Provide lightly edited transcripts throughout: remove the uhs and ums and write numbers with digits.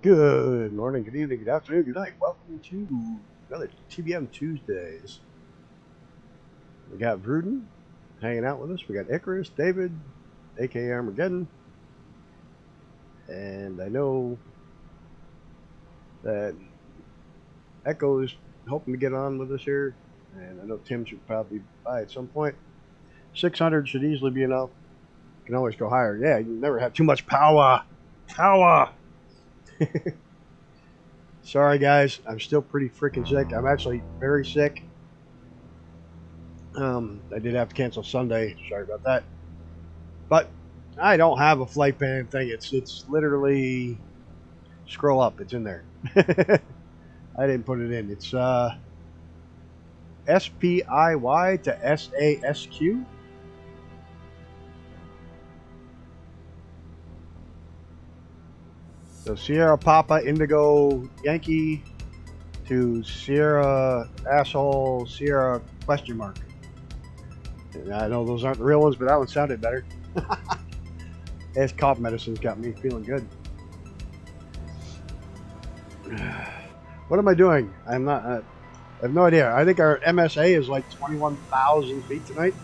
Good morning, good evening, good afternoon, good night. Welcome to another TBM Tuesdays. We got Vruden hanging out with us. We got Icarus, David, aka Armageddon. And I know that Echo is hoping to get on with us here. And I know Tim should probably by at some point. 600 should easily be enough. You can always go higher. Yeah, you never have too much power. Power! Sorry, guys. I'm still pretty freaking sick. I'm actually very sick. I did have to cancel Sunday. Sorry about that. But I don't have a flight plan thing. It's literally scroll up. It's in there. I didn't put it in. It's SPIY to SASQ. So Sierra Papa Indigo Yankee to Sierra Asshole Sierra question mark. And I know those aren't the real ones, but that one sounded better. This cough medicine's got me feeling good. What am I doing? I'm not. I have no idea. I think our MSA is like 21,000 feet tonight.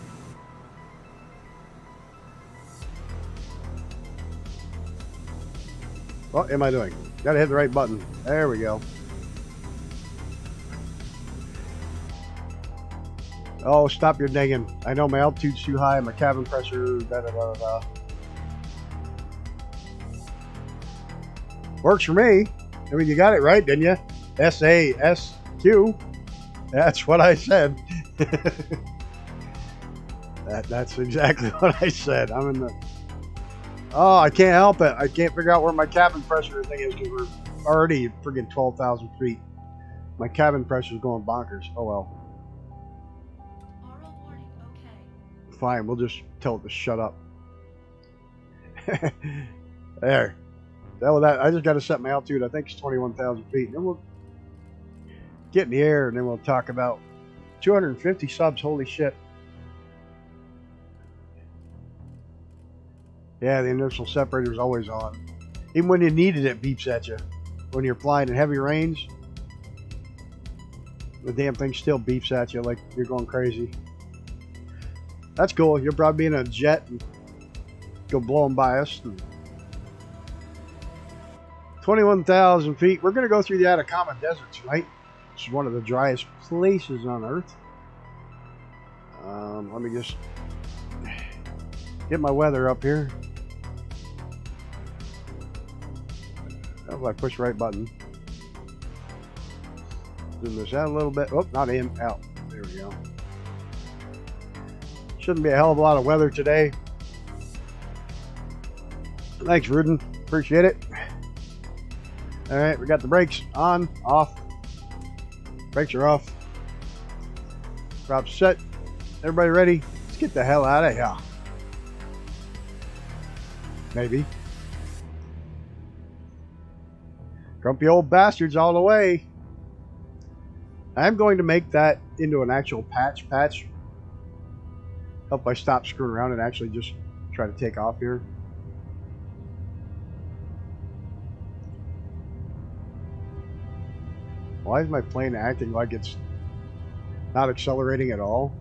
What am I doing? Gotta hit the right button. There we go. Oh, stop your dinging. I know my altitude's too high, my cabin pressure, da da da da. Works for me. I mean, you got it right, didn't you? SASQ. That's what I said. That's exactly what I said. I'm in the... Oh, I can't help it. I can't figure out where my cabin pressure thing is because we're already friggin' 12,000 feet. My cabin pressure is going bonkers. Oh well. Oral warning, okay. Fine, we'll just tell it to shut up. There. That I just got to set my altitude. I think it's 21,000 feet. And then we'll get in the air, and then we'll talk about 250 subs. Holy shit! Yeah, the inertial separator is always on. Even when you need it, it beeps at you. When you're flying in heavy range, the damn thing still beeps at you like you're going crazy. That's cool. You'll probably be in a jet and go blowing by us. 21,000 feet. We're going to go through the Atacama Desert tonight. It's one of the driest places on Earth. Let me just get my weather up here. Oh, I push the right button. Zoom this out a little bit. Oh, not in, out. There we go. Shouldn't be a hell of a lot of weather today. Thanks, Rudin. Appreciate it. All right, we got the brakes on, off. Brakes are off. Prop set. Everybody ready? Let's get the hell out of here. Maybe. Grumpy old bastards all the way. I'm going to make that into an actual patch. Hope I stop screwing around and actually just try to take off here. Why is my plane acting like it's not accelerating at all?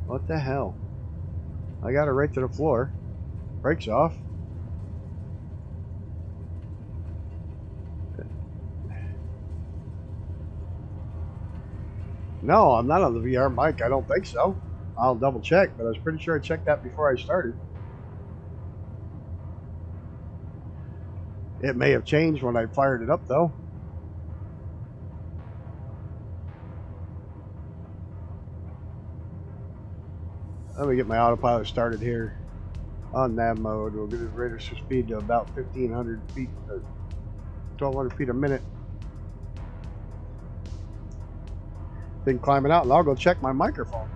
What the hell? I got it right to the floor. Brakes off. No, I'm not on the VR mic. I don't think so. I'll double check, but I was pretty sure I checked that before I started. It may have changed when I fired it up, though. Let me get my autopilot started here. On nav mode, we'll get the radar speed to about 1,500 feet, 1,200 feet a minute. Then climbing out, and I'll go check my microphone.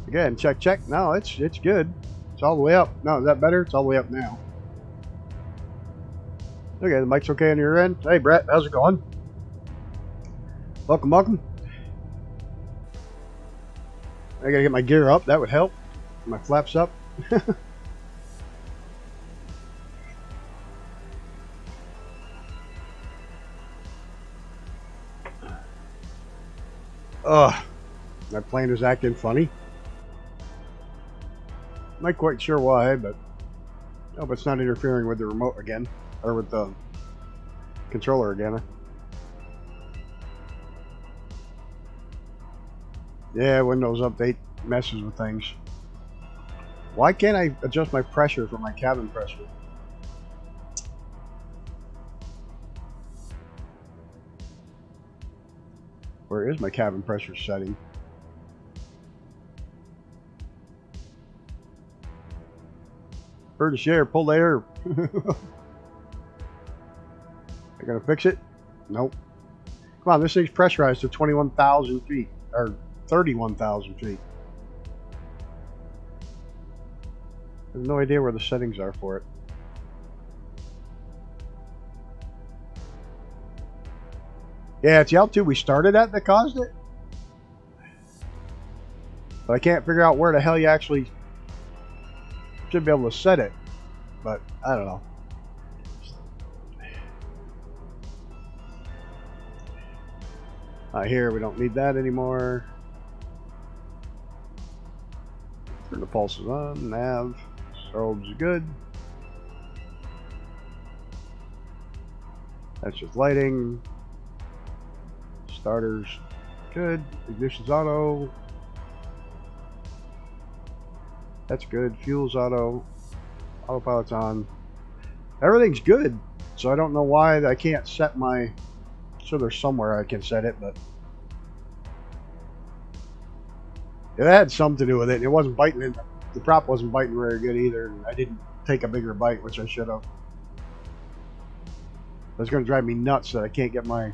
Again, check. No, it's good. It's all the way up. No, is that better? It's all the way up now. Okay, the mic's okay on your end. Hey, Brett, how's it going? Welcome. I gotta get my gear up. That would help. My flaps up. Ugh, my plane is acting funny. Not quite sure why, but I hope it's not interfering with the remote again, or with the controller again. Yeah, Windows Update messes with things. Why can't I adjust my pressure for my cabin pressure? Where is my cabin pressure setting? British Air, pull the air. I gotta fix it? Nope. Come on, this thing's pressurized to 21,000 feet, or 31,000 feet. I have no idea where the settings are for it. Yeah, it's the altitude we started at that caused it. But I can't figure out where the hell you actually should be able to set it. But I don't know. Here, we don't need that anymore. Turn the pulses on. Nav. Strobes are good. That's just lighting. Starters good. Ignition's auto. That's good. Fuel's auto. Autopilot's on. Everything's good. So I don't know why I can't set my... So there's somewhere I can set it, but... It had something to do with it. It wasn't biting it. The prop wasn't biting very good either. And I didn't take a bigger bite, which I should have. It's going to drive me nuts that I can't get my...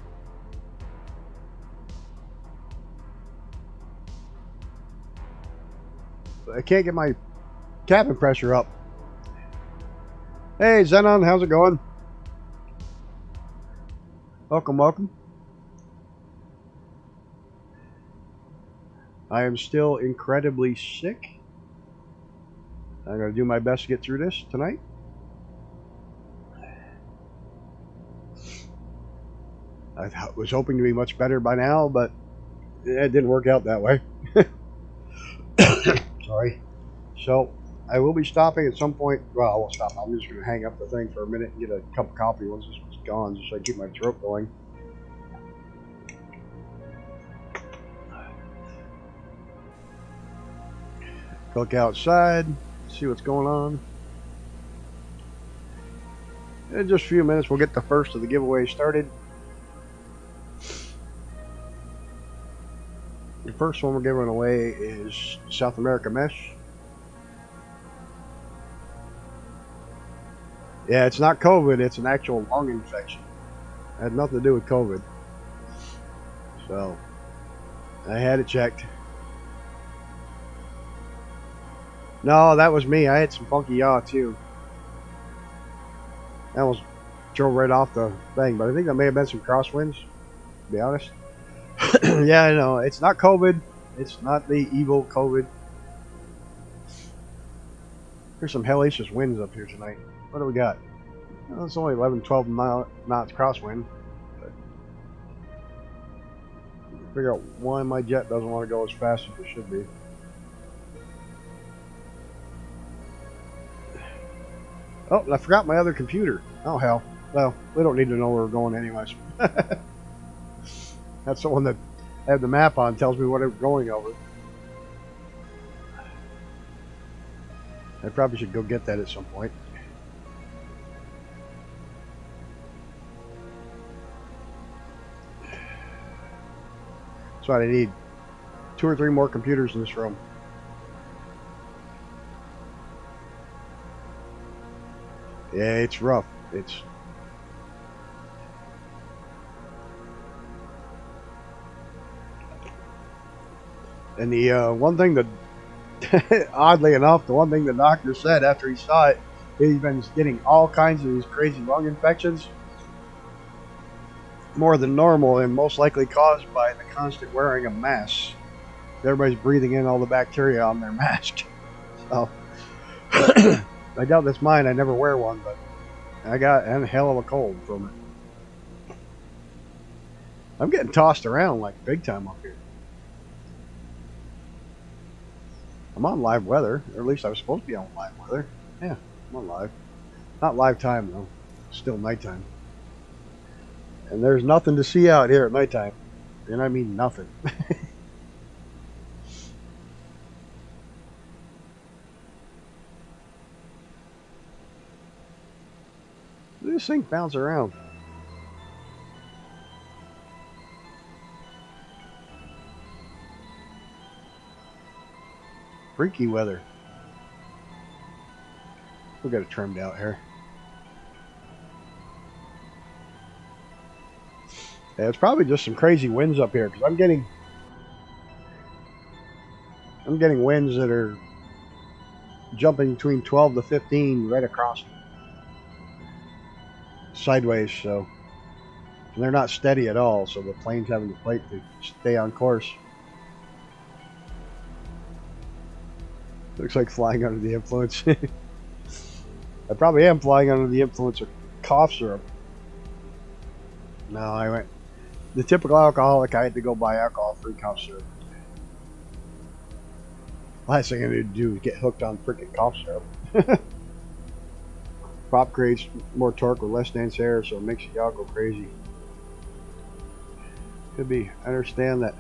I can't get my cabin pressure up. Hey Zenon, how's it going? Welcome, welcome. I am still incredibly sick. I'm going to do my best to get through this tonight. I was hoping to be much better by now, but it didn't work out that way. Sorry. So, I will be stopping at some point. Well, I won't stop. I'm just going to hang up the thing for a minute and get a cup of coffee once this one's gone, just so I keep my throat going. Look outside, see what's going on. In just a few minutes, we'll get the first of the giveaway started. The first one we're giving away is South America Mesh. Yeah, it's not COVID, it's an actual lung infection. It had nothing to do with COVID. So, I had it checked. No, that was me. I had some funky yaw too. That was drove right off the thing, but I think that may have been some crosswinds, to be honest. Yeah, I know. It's not COVID. It's not the evil COVID. There's some hellacious winds up here tonight. What do we got? Well, it's only 11, 12 knots crosswind. But figure out why my jet doesn't want to go as fast as it should be. Oh, I forgot my other computer. Oh, hell. Well, we don't need to know where we're going anyways. That's the one that I have the map on, tells me what I'm going over. I probably should go get that at some point. That's what I need. 2 or 3 more computers in this room. Yeah, it's rough. It's... And the one thing that, oddly enough, the one thing the doctor said after he saw it, he's been getting all kinds of these crazy lung infections. More than normal, and most likely caused by the constant wearing of masks. Everybody's breathing in all the bacteria on their mask. So, I doubt that's mine. I never wear one, but I got a hell of a cold from it. I'm getting tossed around like big time up here. I'm on live weather, or at least I was supposed to be on live weather. Yeah, I'm on live. Not live time though. Still nighttime. And there's nothing to see out here at nighttime. And I mean nothing. This thing bounce around. Freaky weather. We'll get it trimmed out here. Yeah, it's probably just some crazy winds up here because I'm getting winds that are jumping between 12 to 15 right across sideways, so and they're not steady at all, so the plane's having to fight to stay on course. Looks like flying under the influence. I probably am flying under the influence of cough syrup. No, I went the typical alcoholic. I had to go buy alcohol-free cough syrup. Last thing I need to do is get hooked on freaking cough syrup. Prop creates more torque with less dense air, so it makes the yaw go crazy. Could be. I understand that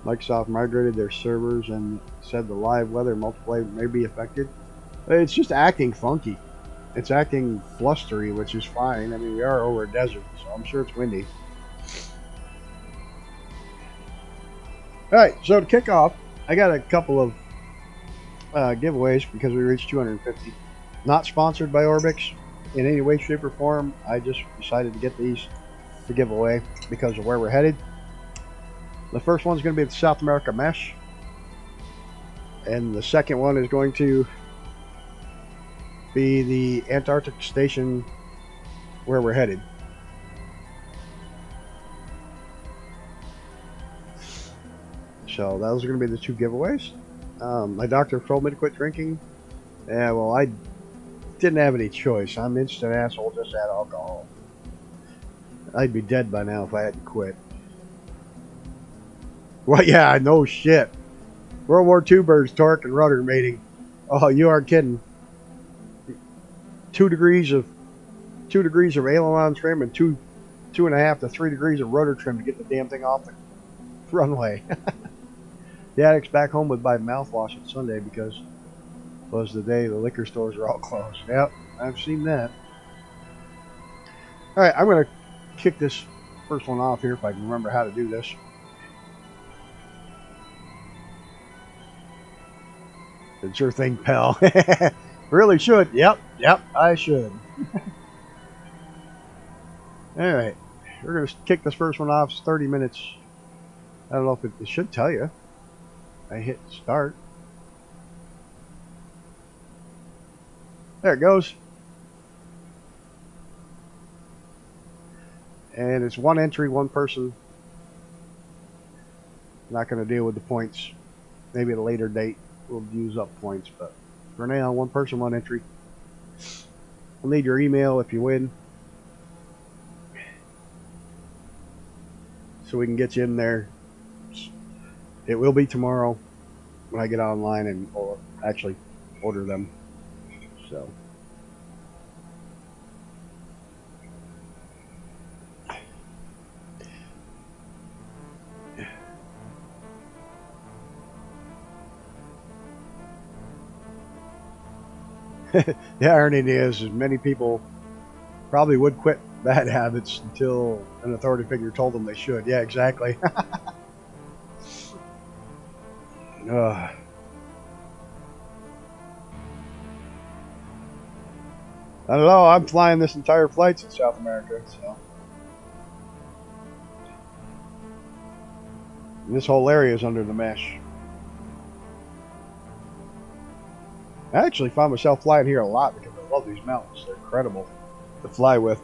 Microsoft migrated their servers and said the live weather multiplayer may be affected. It's just acting funky. It's acting blustery, which is fine. I mean, we are over a desert, so I'm sure it's windy. Alright, so to kick off, I got a couple of giveaways because we reached 250. Not sponsored by Orbix in any way, shape, or form. I just decided to get these to give away because of where we're headed. The first one's going to be the South America Mesh. And the second one is going to be the Antarctic Station where we're headed. So those are going to be the two giveaways. My doctor told me to quit drinking. Yeah, well, I didn't have any choice. I'm instant asshole, just had alcohol. I'd be dead by now if I hadn't quit. Well, yeah, no shit. World War II birds, torque and rudder mating. Oh, you aren't kidding. 2 degrees of aileron trim and 2.5 to 3 degrees of rudder trim to get the damn thing off the runway. The addicts back home would buy mouthwash on Sunday because it was the day the liquor stores are all closed. Yep, I've seen that. Alright, I'm going to kick this first one off here if I can remember how to do this. It's your thing, pal. Really should. Yep, I should. Alright, we're going to kick this first one off. It's 30 minutes. I don't know if it should tell you. I hit start. There it goes. And it's one entry, one person. Not going to deal with the points. Maybe at a later date we'll use up points, but for now, one person, one entry. I'll need your email if you win, so we can get you in there. It will be tomorrow when I get online and or actually order them. So the irony is many people probably would quit bad habits until an authority figure told them they should. Yeah, exactly. I don't know. I'm flying this entire flight in South America, so and this whole area is under the mesh. I actually find myself flying here a lot because I love these mountains. They're incredible to fly with.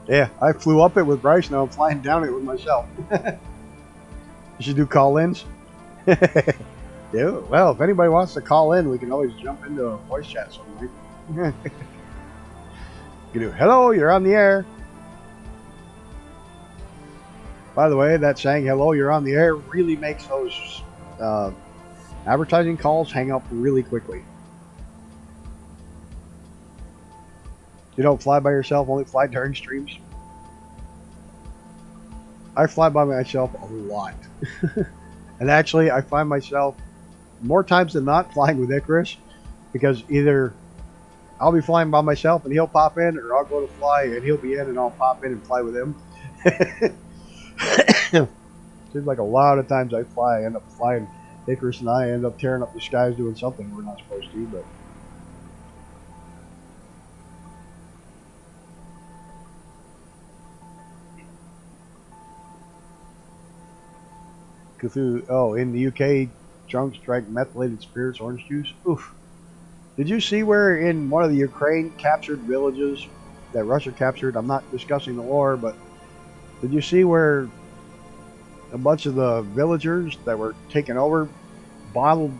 Yeah, I flew up it with Bryce. Now I'm flying down it with myself. You should do call-ins. Yeah, well, if anybody wants to call in, we can always jump into a voice chat somewhere. You do, hello, you're on the air. By the way, that saying, hello, you're on the air, really makes those advertising calls hang up really quickly. You don't fly by yourself, only fly during streams. I fly by myself a lot. And actually, I find myself more times than not flying with Icarus, because either I'll be flying by myself and he'll pop in, or I'll go to fly and he'll be in and I'll pop in and fly with him. Seems like a lot of times I fly, I end up flying. Icarus and I end up tearing up the skies doing something we're not supposed to, but Cthulhu. Oh, in the UK, drunks drank methylated spirits, orange juice. Oof. Did you see where in one of the Ukraine captured villages that Russia captured? I'm not discussing the war, but did you see where a bunch of the villagers that were taken over bottled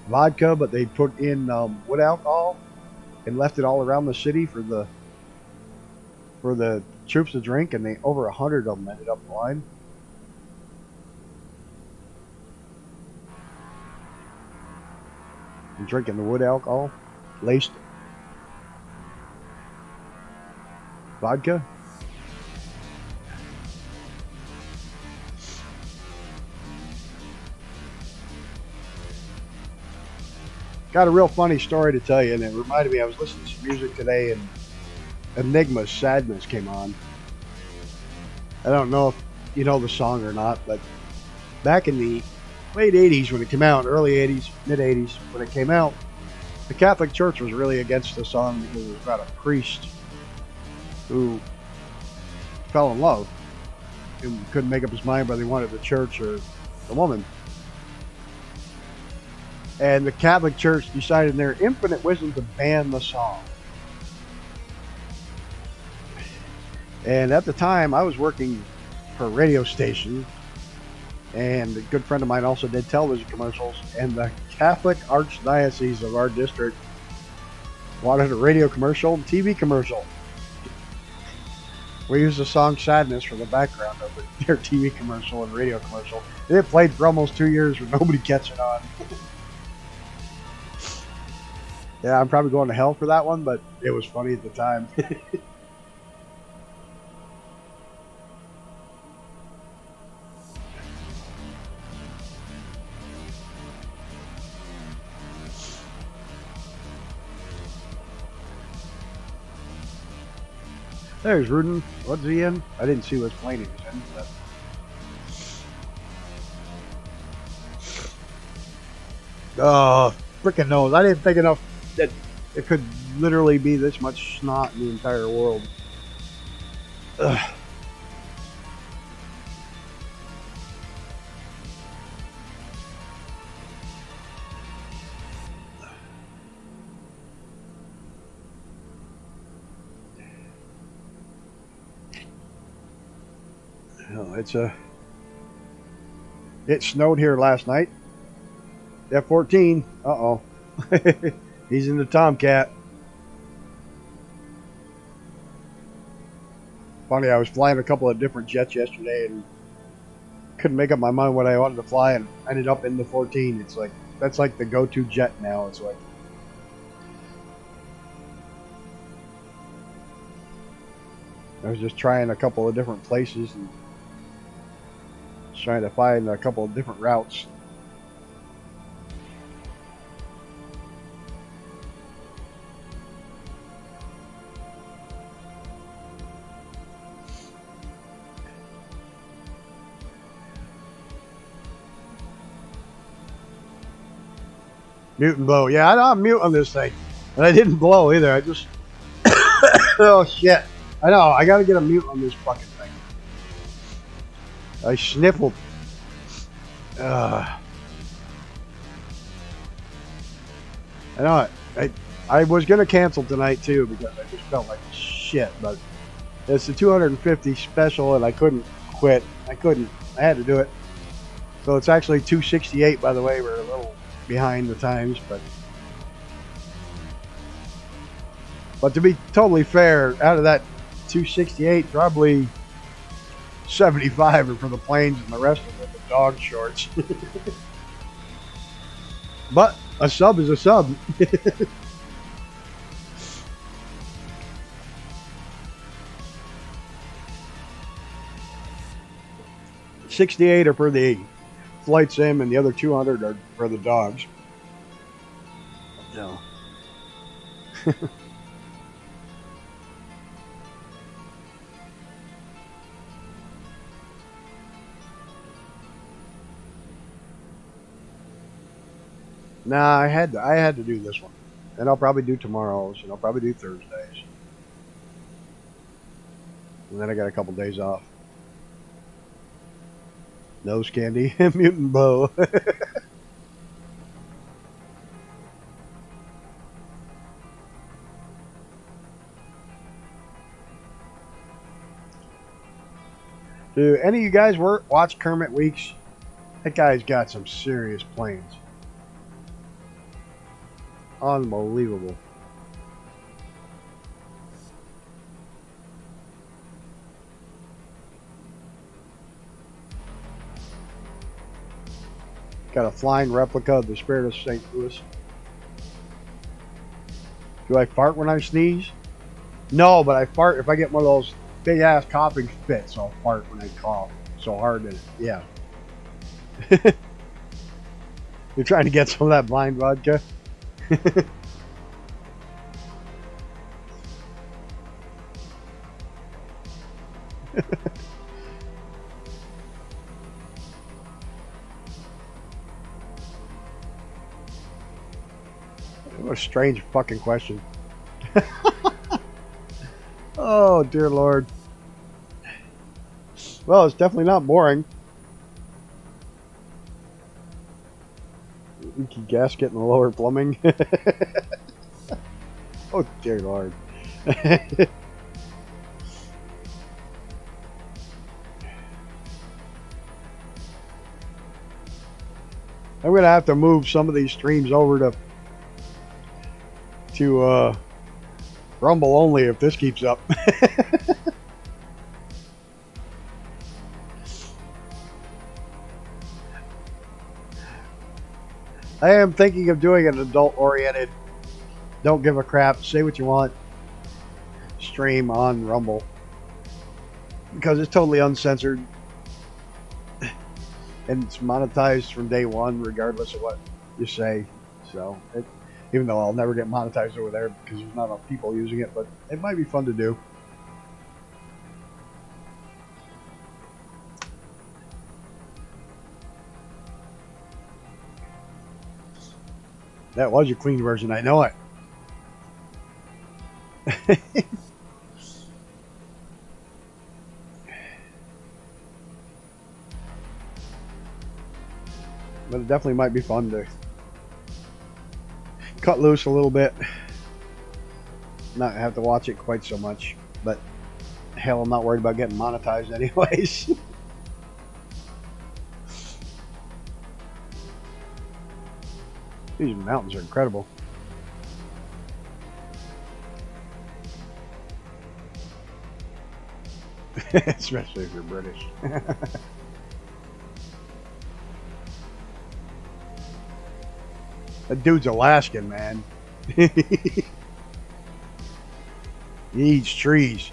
vodka, but they put in wood alcohol and left it all around the city for the troops to drink, and they over 100 of them ended up blind. And drinking the wood alcohol, laced vodka. Got a real funny story to tell you, and it reminded me, I was listening to some music today, and Enigma's Sadness came on. I don't know if you know the song or not, but back in the late 80s when it came out, early 80s, mid 80s when it came out, the Catholic Church was really against the song because it was about a priest who fell in love and couldn't make up his mind whether he wanted the church or the woman. And the Catholic Church decided in their infinite wisdom to ban the song. And at the time, I was working for a radio station, and a good friend of mine also did television commercials, and the Catholic Archdiocese of our district wanted a radio commercial and TV commercial. We used the song Sadness for the background of their TV commercial and radio commercial. And it played for almost 2 years with nobody catching on. Yeah, I'm probably going to hell for that one, but it was funny at the time. There's Rudin. What's he in? I didn't see what plane he was in. But... oh, frickin' nose. I didn't think enough that it could literally be this much snot in the entire world. Ugh. Oh, it snowed here last night. F-14. Uh-oh. He's in the Tomcat. Funny, I was flying a couple of different jets yesterday and couldn't make up my mind what I wanted to fly, and ended up in the 14. It's like, that's like the go-to jet now. It's like, I was just trying a couple of different places and trying to find a couple of different routes. Mute and blow. Yeah, I'm mute on this thing. And I didn't blow either. I just... oh, shit. I know. I gotta get a mute on this fucking thing. I sniffled. I know it. I was gonna cancel tonight too because I just felt like shit, but It's the 250 special, and I couldn't quit. I had to do it. So it's actually 268, by the way. We're a little behind the times, but to be totally fair, out of that 268, probably 75 are for the planes, and the rest of them are the dog shorts. But a sub is a sub. 68 are for the flight sim, and the other 200 are for the dogs. No. Nah, I had to do this one, and I'll probably do tomorrow's, and I'll probably do Thursdays, and then I got a couple days off. Nose candy, mutant bow. Do any of you guys watch Kermit Weeks? That guy's got some serious planes. Unbelievable. Got a flying replica of the Spirit of St. Louis. Do I fart when I sneeze? No, but I fart if I get one of those big ass coughing fits. I'll fart when I cough so hard that yeah. You're trying to get some of that blind vodka? What a strange fucking question. Oh, dear Lord. Well, it's definitely not boring. Leaky gasket in the lower plumbing. Oh, dear Lord. I'm going to have to move some of these streams over to Rumble only if this keeps up. I am thinking of doing an adult-oriented, don't give a crap, say what you want stream on Rumble. Because it's totally uncensored. And it's monetized from day one, regardless of what you say. So, even though I'll never get monetized over there because there's not enough people using it, but it might be fun to do. That was your clean version, I know it. But it definitely might be fun to cut loose a little bit. Not have to watch it quite so much. But hell, I'm not worried about getting monetized anyways. These mountains are incredible. Especially if you're British. That dude's Alaskan, man. He eats trees.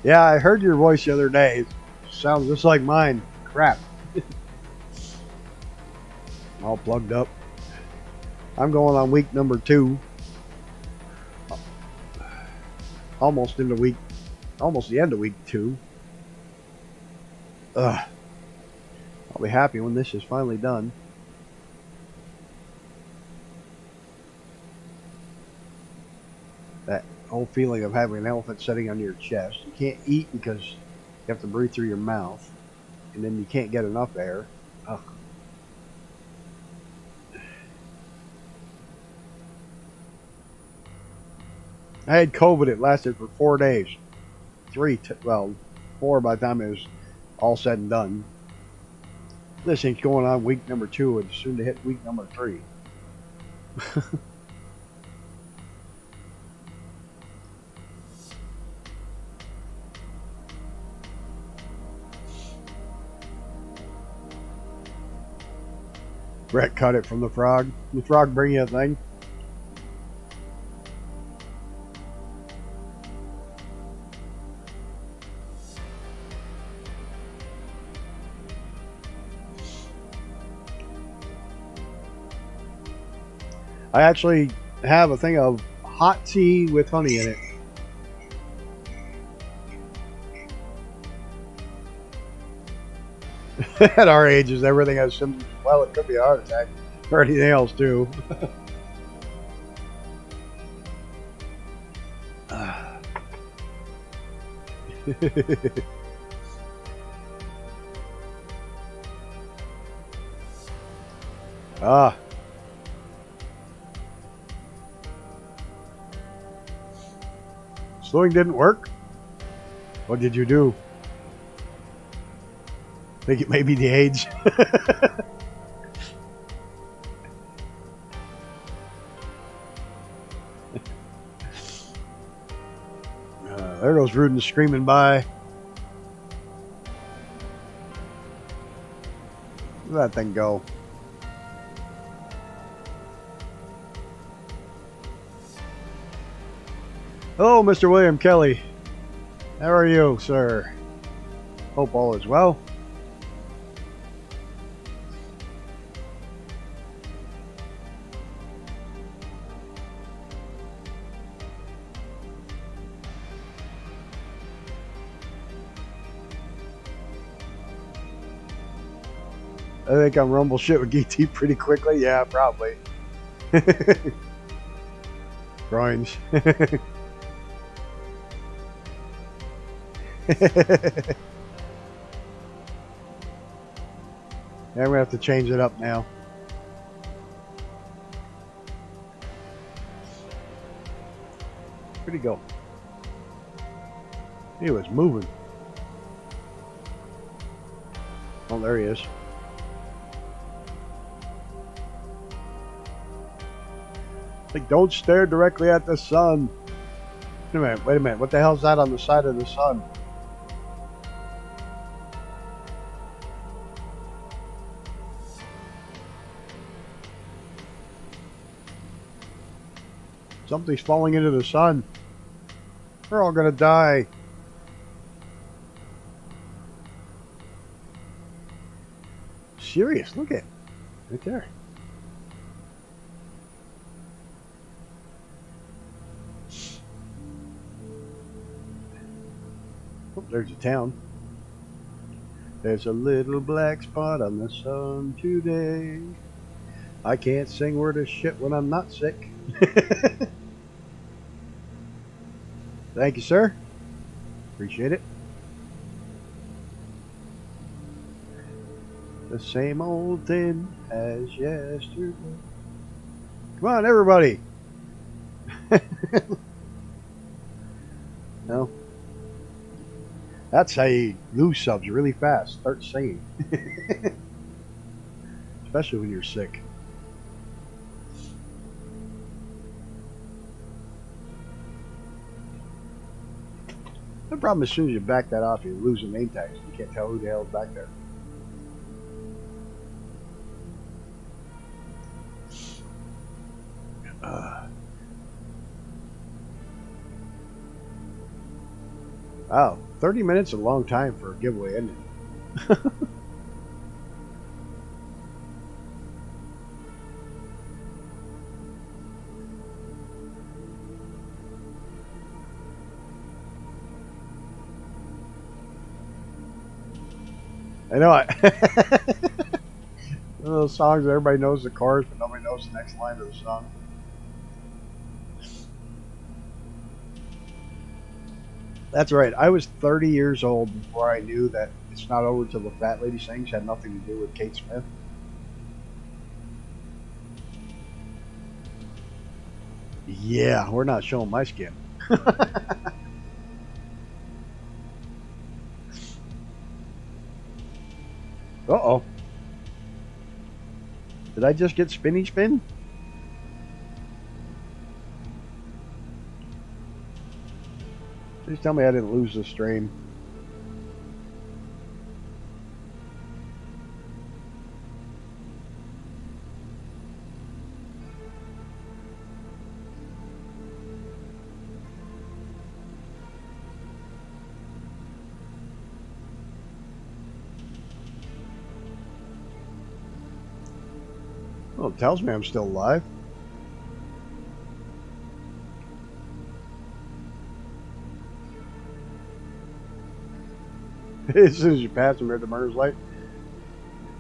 Yeah, I heard your voice the other day. It sounds just like mine. Crap. All plugged up. I'm going on week number 2. Almost the end of week 2. Ugh. I'll be happy when this is finally done. That whole feeling of having an elephant sitting on your chest. You can't eat because you have to breathe through your mouth. And then you can't get enough air. Ugh. I had COVID. It lasted for 4 days. Well, 4 by the time it was all said and done. This thing's going on week number 2 and soon to hit week number 3. Brett cut it from the frog. The frog bring you a thing? I actually have a thing of hot tea with honey in it. At our ages, everything has symptoms. Well, it could be a heart attack or anything else too. Ah. Slowing didn't work? What did you do? Think it may be the age. There goes Rudin screaming by. Let that thing go. Hello, Mr. William Kelly. How are you, sir? Hope all is well. I think I'm rumble shit with GT pretty quickly. Yeah, probably. Groins. I'm gonna have to change it up now. Where'd he go? He was moving. Oh, there he is. Like, don't stare directly at the sun. Wait a minute. What the hell's that on the side of the sun? Something's falling into the sun. We're all gonna die. Serious, look at it. Right there. Oh, there's a town. There's a little black spot on the sun today. I can't sing word of shit when I'm not sick. Thank you, sir. Appreciate it. The same old thing as yesterday. Come on, everybody. No. That's how you lose subs really fast. Start singing. Especially when you're sick. The problem is, as soon as you back that off, you lose the name tags. You can't tell who the hell is back there. Wow, 30 minutes is a long time for a giveaway, isn't it? I know it. One of those songs that everybody knows the chorus, but nobody knows the next line of the song. That's right. I was 30 years old before I knew that It's Not Over Till the Fat Lady Sings had nothing to do with Kate Smith. Yeah, we're not showing my skin. Uh-oh. Did I just get spinny spin? Please tell me I didn't lose the stream. Well, it tells me I'm still alive. As soon as you pass them, the murder's light.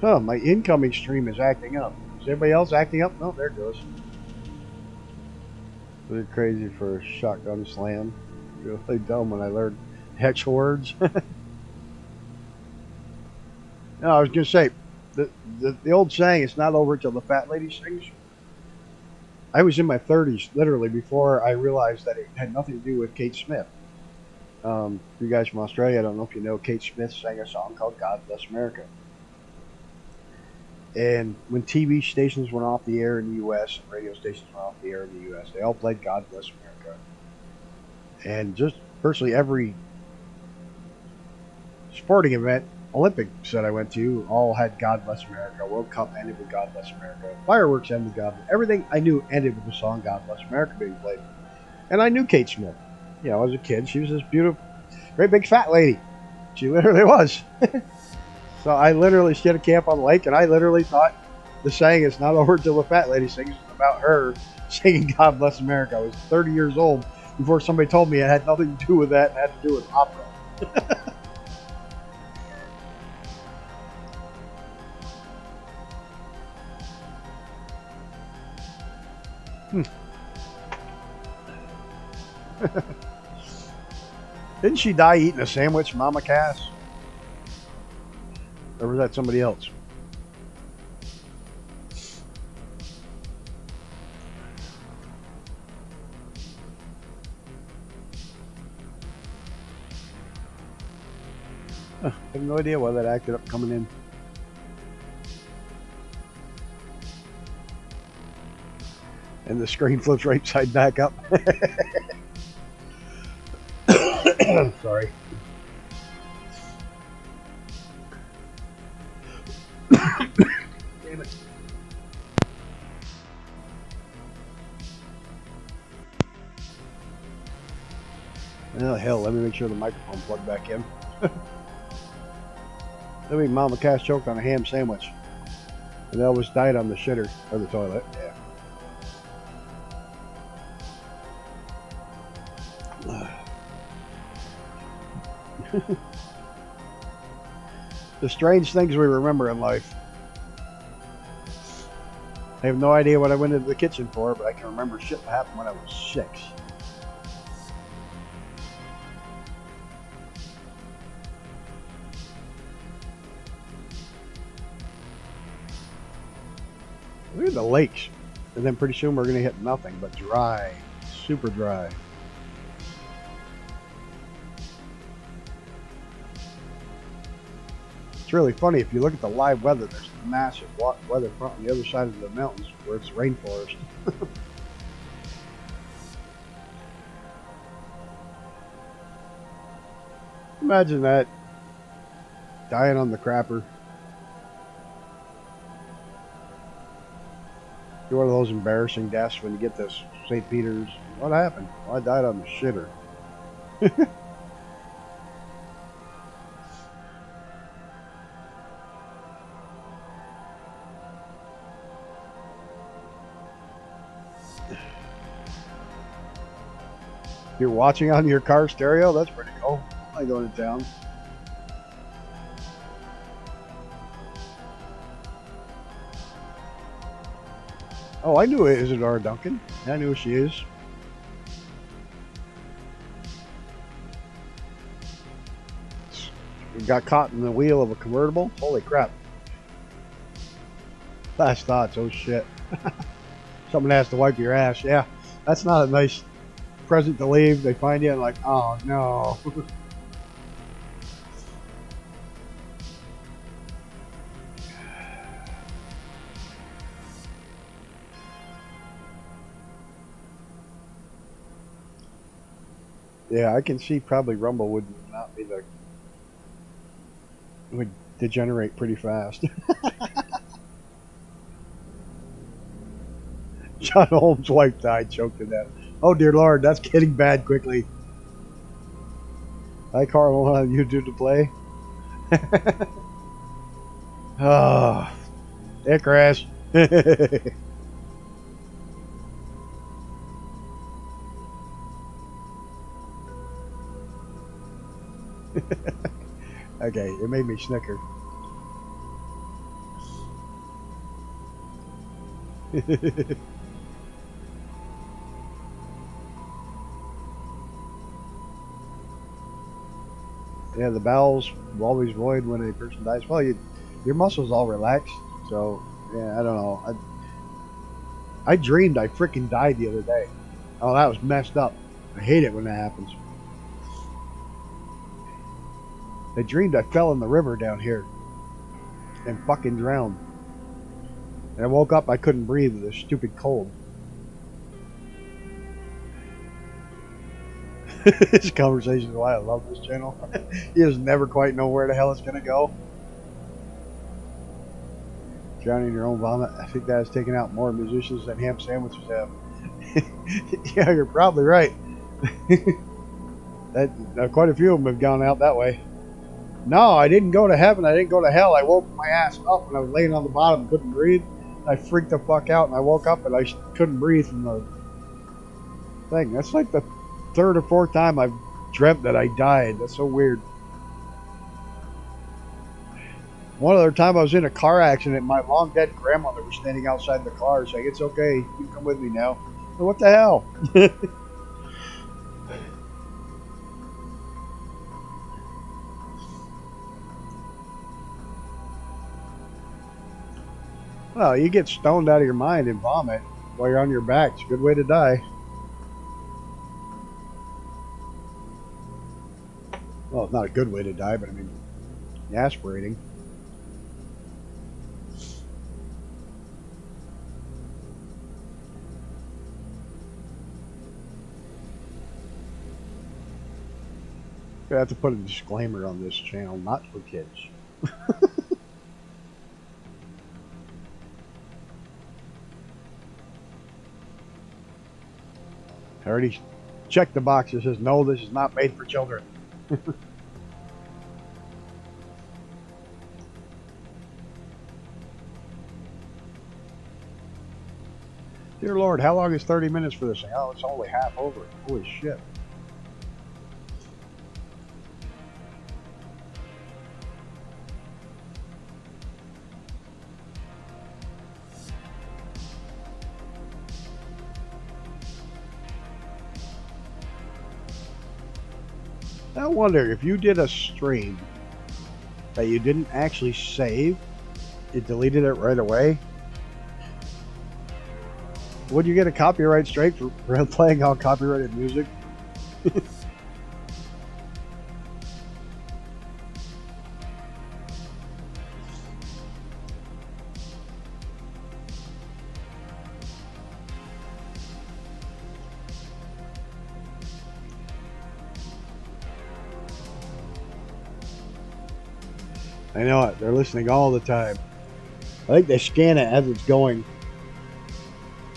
Huh, my incoming stream is acting up. Is everybody else acting up? No, there it goes. Really crazy for a shotgun slam. Really dumb when I learned hex words. No, I was going to say, the old saying, it's not over till the fat lady sings. I was in my 30s, literally, before I realized that it had nothing to do with Kate Smith. You guys from Australia, I don't know if you know, Kate Smith sang a song called God Bless America. And when TV stations went off the air in the U.S., and radio stations went off the air in the U.S., they all played God Bless America. And just virtually every sporting event, Olympics that I went to, all had God Bless America. World Cup ended with God Bless America. Fireworks ended with God Bless. Everything I knew ended with the song God Bless America being played. And I knew Kate Smith. You know, as a kid, she was this beautiful, great big fat lady. She literally was. So I literally stood at camp on the lake, and I literally thought the saying "It's not over till the fat lady sings" was about her singing "God Bless America." I was 30 years old before somebody told me it had nothing to do with that. It had to do with opera. Didn't she die eating a sandwich, Mama Cass? Or was that somebody else? I have no idea why that acted up coming in. And the screen flips right side back up. Sorry. Damn it. Oh, hell, let me make sure the microphone plugged back in. Let me Mama Cass choked on a ham sandwich. And Elvis died on the shitter, or the toilet. Yeah. The strange things we remember in life. I have no idea what I went into the kitchen for, but I can remember shit that happened when I was 6. Look at the lakes. And then pretty soon we're going to hit nothing but dry. Super dry. It's really funny, if you look at the live weather, there's a massive weather front on the other side of the mountains where it's rainforest. Imagine that. Dying on the crapper. You're one of those embarrassing deaths when you get this St. Peter's. What happened? Well, I died on the shitter. You're watching on your car stereo? That's pretty cool. I go to town. Oh, I knew Isadora Duncan. I knew who she is. We got caught in the wheel of a convertible. Holy crap. Last thoughts. Oh shit. Someone has to wipe your ass. Yeah, that's not a nice present to leave. They find you and like, oh no. Yeah, I can see probably Rumble would not be the would degenerate pretty fast. John Holmes' wife died, choked to death. Oh dear Lord, that's getting bad quickly. Hi Carl, on YouTube to play. Oh, Icarus. Okay, it made me snicker. Yeah, the bowels always void when a person dies. Well, your muscles all relax. So, yeah, I don't know. I dreamed I freaking died the other day. Oh, that was messed up. I hate it when that happens. I dreamed I fell in the river down here and fucking drowned. And I woke up, I couldn't breathe with a stupid cold. This conversation is why I love this channel. You just never quite know where the hell it's gonna go. Drowning in your own vomit. I think that has taken out more musicians than ham sandwiches have. Yeah, you're probably right. Quite a few of them have gone out that way. No, I didn't go to heaven. I didn't go to hell. I woke my ass up and I was laying on the bottom and couldn't breathe. I freaked the fuck out and I woke up and I couldn't breathe from the thing. That's like the third or fourth time I've dreamt that I died. That's so weird. One other time I was in a car accident. My long dead grandmother was standing outside the car saying, "It's okay, you can come with me now." So what the hell? Well, you get stoned out of your mind and vomit while you're on your back. It's a good way to die. Well, it's not a good way to die, but I mean, aspirating. I have to put a disclaimer on this channel, not for kids. I already checked the box that says, no, this is not made for children. Dear Lord, how long is 30 minutes for this thing? Oh, it's only half over. Holy shit. I wonder if you did a stream that you didn't actually save, you deleted it right away, would you get a copyright strike for playing all copyrighted music? I know it. They're listening all the time. I think they scan it as it's going.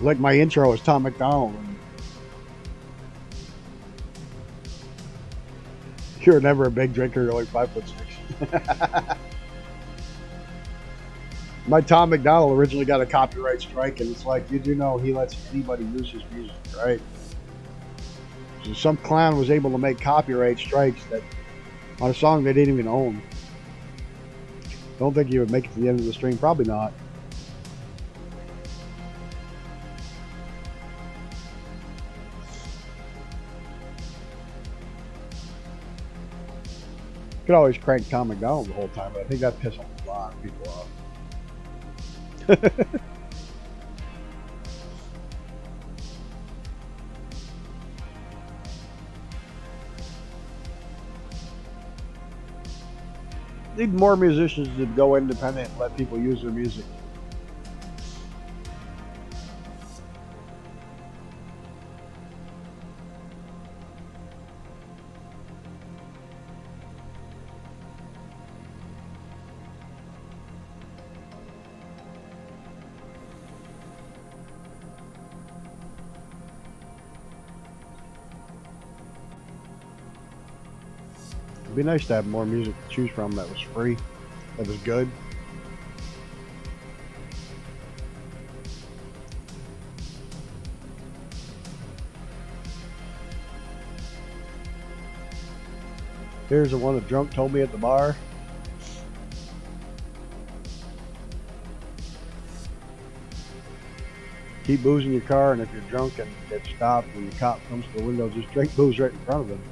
Like my intro is Tom MacDonald. You're never a big drinker. You're like 5'6". My Tom MacDonald originally got a copyright strike, and it's like, you do know he lets anybody use his music, right? So some clown was able to make copyright strikes that on a song they didn't even own. Don't think you would make it to the end of the stream. Probably not. You could always crank Tom MacDonald the whole time, but I think that pisses a lot of people off. Need more musicians to go independent and let people use their music. It'd be nice to have more music to choose from that was free, that was good. Here's the one the drunk told me at the bar. Keep booze in your car, and if you're drunk and get stopped and the cop comes to the window, just drink booze right in front of them.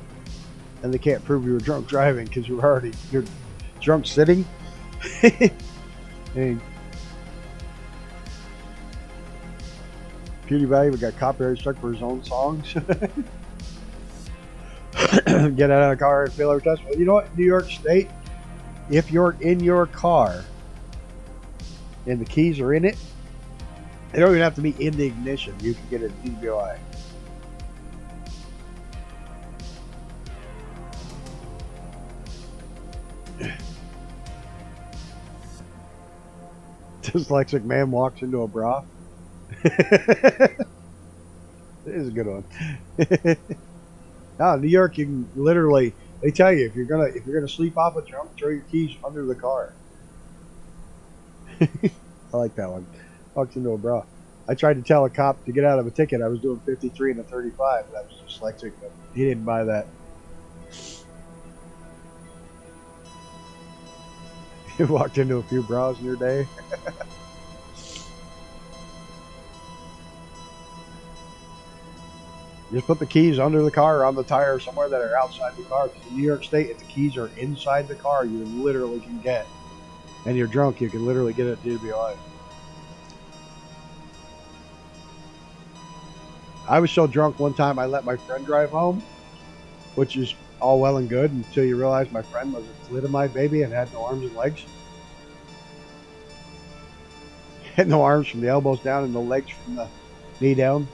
And they can't prove you were drunk driving because you're drunk sitting. And PewDiePie even got copyright struck for his own songs. Get out of the car and fail every test. Well, you know what? New York State, if you're in your car and the keys are in it, they don't even have to be in the ignition. You can get a DWI. Dyslexic man walks into a bra. This is a good one. Now, in New York, you can literally, they tell you if you're gonna sleep off a trunk, throw your keys under the car. I like that one. Walks into a bra. I tried to tell a cop to get out of a ticket. I was doing 53 and a 35, but I was dyslexic, but he didn't buy that. You walked into a few bras in your day. Just put the keys under the car or on the tire or somewhere that are outside the car. Because in New York State, if the keys are inside the car, you literally can get. And you're drunk, you can literally get a DWI. I was so drunk one time I let my friend drive home, which is all well and good until you realize my friend was a thalidomide baby and had no arms and legs. Had no arms from the elbows down and no legs from the knee down.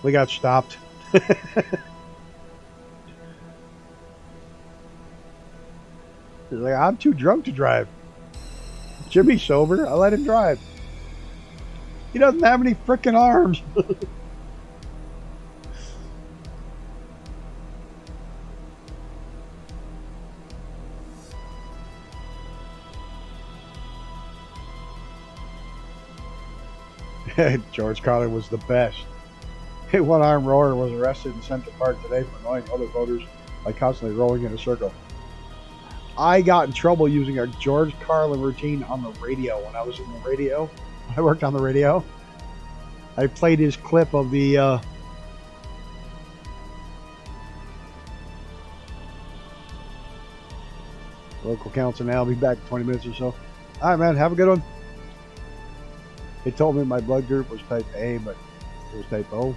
We got stopped. He's like, I'm too drunk to drive. Jimmy's sober. I let him drive. He doesn't have any frickin' arms. George Carlin was the best. A one-armed rower was arrested in Central Park today for annoying other voters by constantly rolling in a circle. I got in trouble using a George Carlin routine on the radio when I was in the radio. I worked on the radio. I played his clip of the local council now. I'll be back in 20 minutes or so. All right, man. Have a good one. They told me my blood group was type A, but it was type O.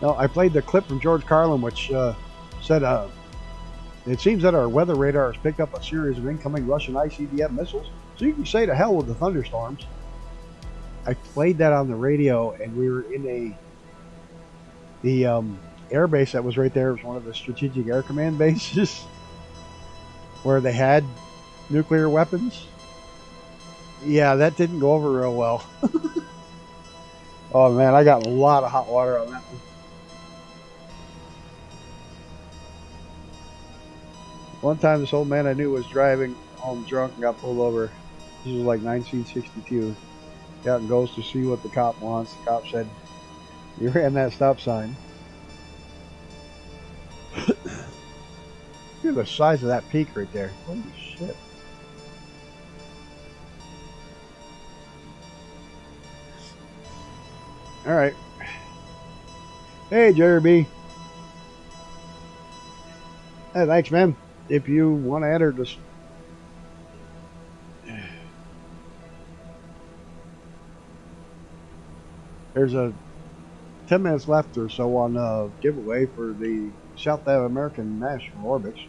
No, I played the clip from George Carlin, which said, it seems that our weather radar has picked up a series of incoming Russian ICBM missiles, so you can say to hell with the thunderstorms. I played that on the radio, and we were in the air base that was right there. It was one of the Strategic Air Command bases where they had nuclear weapons. Yeah, that didn't go over real well. Oh, man, I got a lot of hot water on that one. One time, this old man I knew was driving home drunk and got pulled over. This was like 1962. Got and goes to see what the cop wants. The cop said, "You ran that stop sign." Look at the size of that peak right there. Holy shit. All right. Hey, Jeremy. Hey, thanks, man. If you want to enter this, there's a 10 minutes left or so on giveaway for the South American National Orbits.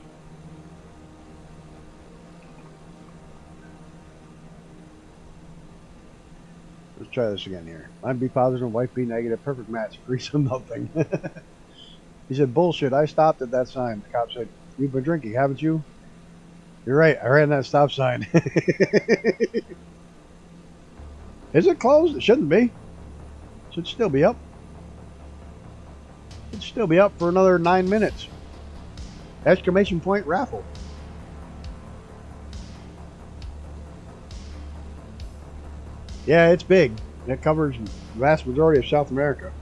Let's try this again here. Mind be positive, wife be negative, perfect match, free some nothing. He said, bullshit, I stopped at that sign. The cop said, you've been drinking, haven't you? You're right, I ran that stop sign. Is it closed? It shouldn't be. Should still be up. Should still be up for another 9 minutes. Exclamation point raffle. Yeah, it's big. It covers the vast majority of South America.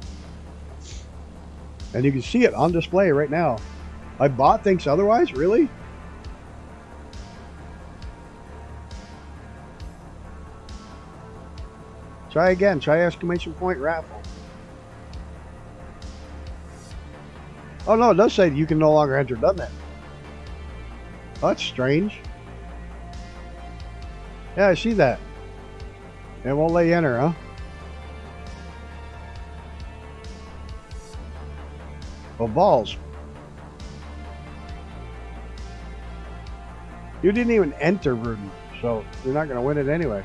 And you can see it on display right now. My bot thinks otherwise? Really? Try again. Try exclamation point raffle. Oh no, it does say you can no longer enter, doesn't it? Oh, that's strange. Yeah, I see that. It won't let you enter, huh? Well, balls. You didn't even enter, Ruden, so you're not going to win it anyways.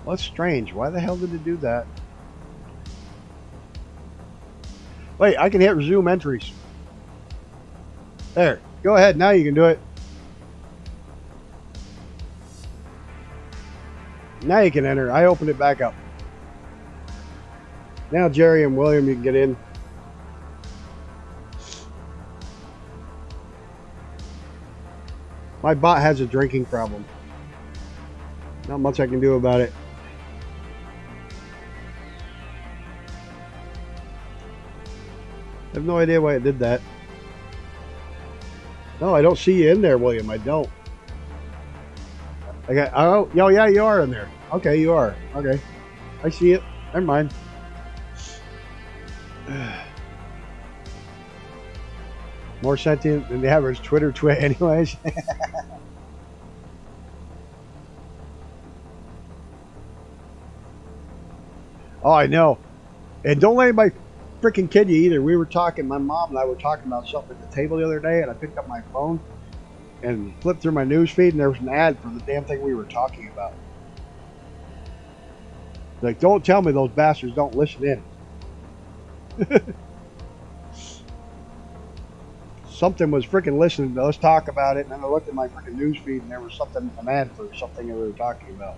Well, that's strange. Why the hell did it do that? Wait, I can hit resume entries. There. Go ahead. Now you can do it. Now you can enter. I opened it back up. Now Jerry and William, you can get in. My bot has a drinking problem. Not much I can do about it. I have no idea why it did that. No, I don't see you in there, William. I don't. Okay. Oh, yeah, you are in there. Okay, you are. Okay. I see it. Never mind. More sentient than the average Twitter twit anyways. Oh, I know. And don't let anybody freaking kid you either. We were talking, my mom and I were talking about something at the table the other day, and I picked up my phone and flipped through my news feed, and there was an ad for the damn thing we were talking about. Like, don't tell me those bastards don't listen in. Something was freaking listening to us talk about it, and then I looked at my freaking news feed, and there was something, an ad for something that we were talking about.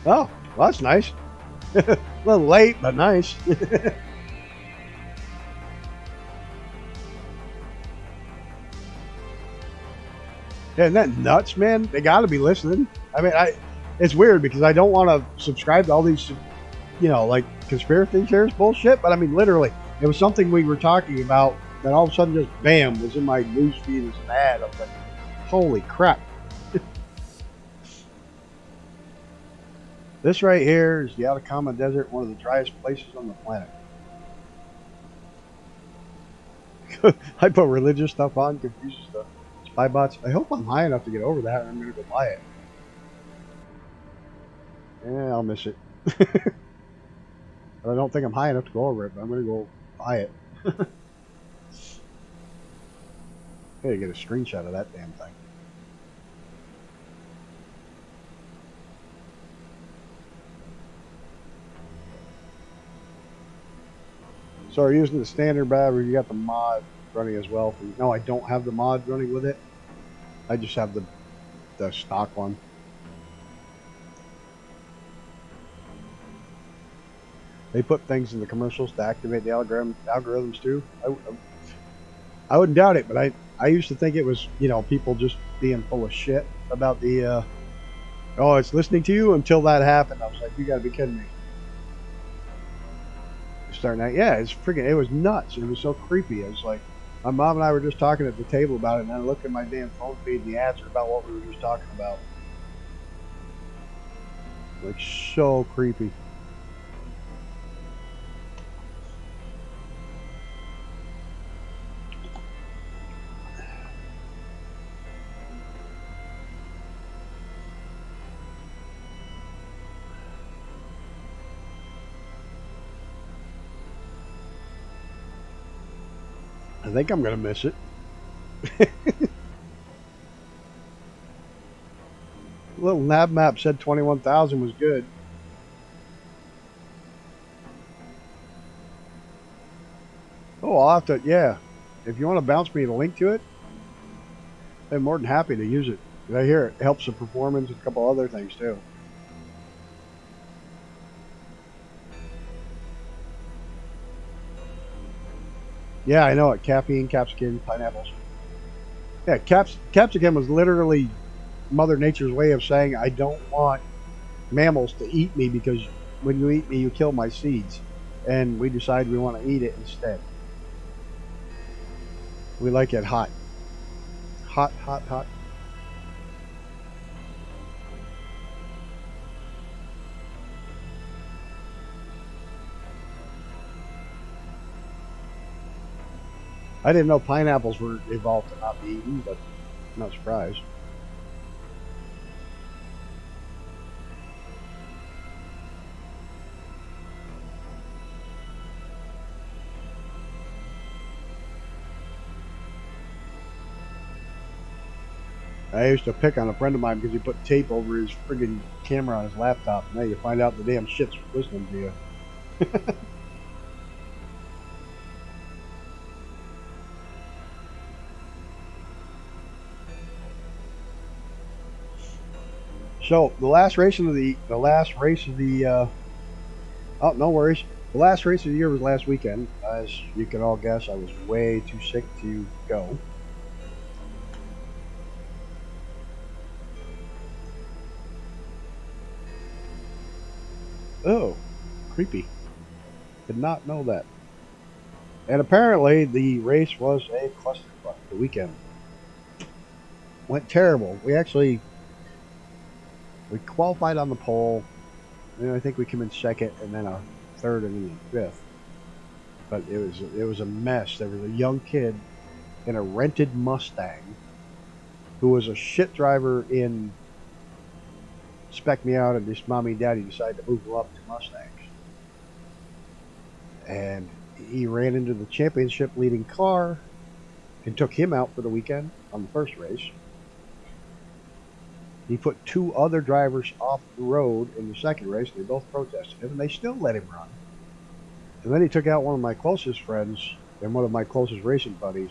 Oh, well, that's nice. A little late, but nice. Yeah, isn't that nuts, man? They got to be listening. I mean, it's weird because I don't want to subscribe to all these, you know, like conspiracy theories bullshit. But I mean, literally, it was something we were talking about that all of a sudden just bam was in my news feed as an ad. I was like, holy crap. This right here is the Atacama Desert, one of the driest places on the planet. I put religious stuff on, confuses stuff. Spy bots. I hope I'm high enough to get over that, and I'm going to go buy it. Yeah, I'll miss it. But I don't think I'm high enough to go over it, but I'm going to go buy it. Gotta get a screenshot of that damn thing. So are you using the standard battery? You got the mod running as well? No, I don't have the mod running with it. I just have the stock one. They put things in the commercials to activate the algorithms too. I wouldn't doubt it, but I used to think it was, you know, people just being full of shit about the, oh, it's listening to you until that happened. I was like, you gotta be kidding me. Starting out, yeah, it's freaking, it was nuts. It was so creepy. It was like, my mom and I were just talking at the table about it, and I looked at my damn phone feed, and the ads are about what we were just talking about. Like, so creepy. think I'm going to miss it. Little nav map said 21,000 was good. Oh, I'll have to, yeah. If you want to bounce me the link to it, I'm more than happy to use it. I hear it helps the performance and a couple other things too. Yeah, I know it. Caffeine, capsicum, pineapples. Yeah, capsicum was literally Mother Nature's way of saying I don't want mammals to eat me because when you eat me, you kill my seeds. And we decide we want to eat it instead. We like it hot. Hot, hot, hot. I didn't know pineapples were evolved to not be eaten, but I'm not surprised. I used to pick on a friend of mine because he put tape over his friggin' camera on his laptop. Now you find out the damn shit's listening to you. So the last race of the oh, no worries. The last race of the year was last weekend. As you can all guess, I was way too sick to go. Oh, creepy. Did not know that. And apparently the race was a clusterfuck. The weekend went terrible. We qualified on the pole. And I think we came in second, and then a third, and then a fifth. But it was a mess. There was a young kid in a rented Mustang who was a shit driver in Spec Me Out, and this mommy and daddy decided to move him up to Mustangs. And he ran into the championship leading car and took him out for the weekend on the first race. He put two other drivers off the road in the second race. They both protested him, and they still let him run. And then he took out one of my closest friends and one of my closest racing buddies,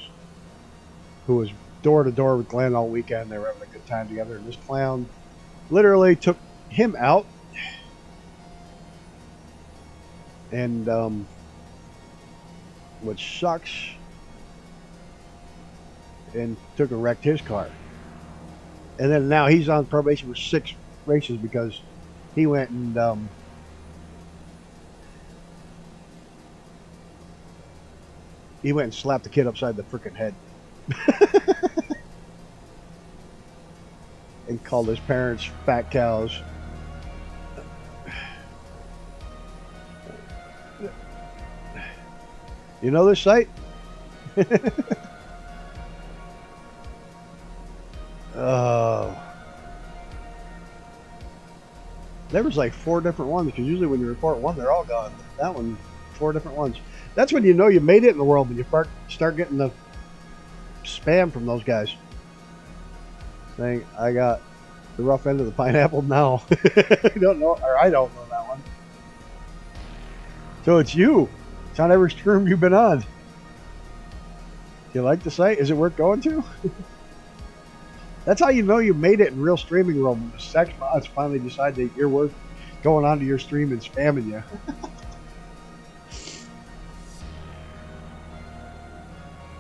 who was door to door with Glenn all weekend. They were having a good time together, and this clown literally took him out. And which sucks, and took and wrecked his car. And then now he's on probation for 6 races because he went and slapped the kid upside the frickin' head. And called his parents fat cows. You know this site? Oh. There was like 4 different ones, because usually when you report one, they're all gone. That one, 4 different ones. That's when you know you made it in the world, when you start getting the spam from those guys. Saying, I got the rough end of the pineapple now. I don't know that one. So it's you. It's on every stream you've been on. Do you like the site? Is it worth going to? That's how you know you made it in real streaming world, when the sex bots finally decide that you're worth going onto your stream and spamming you.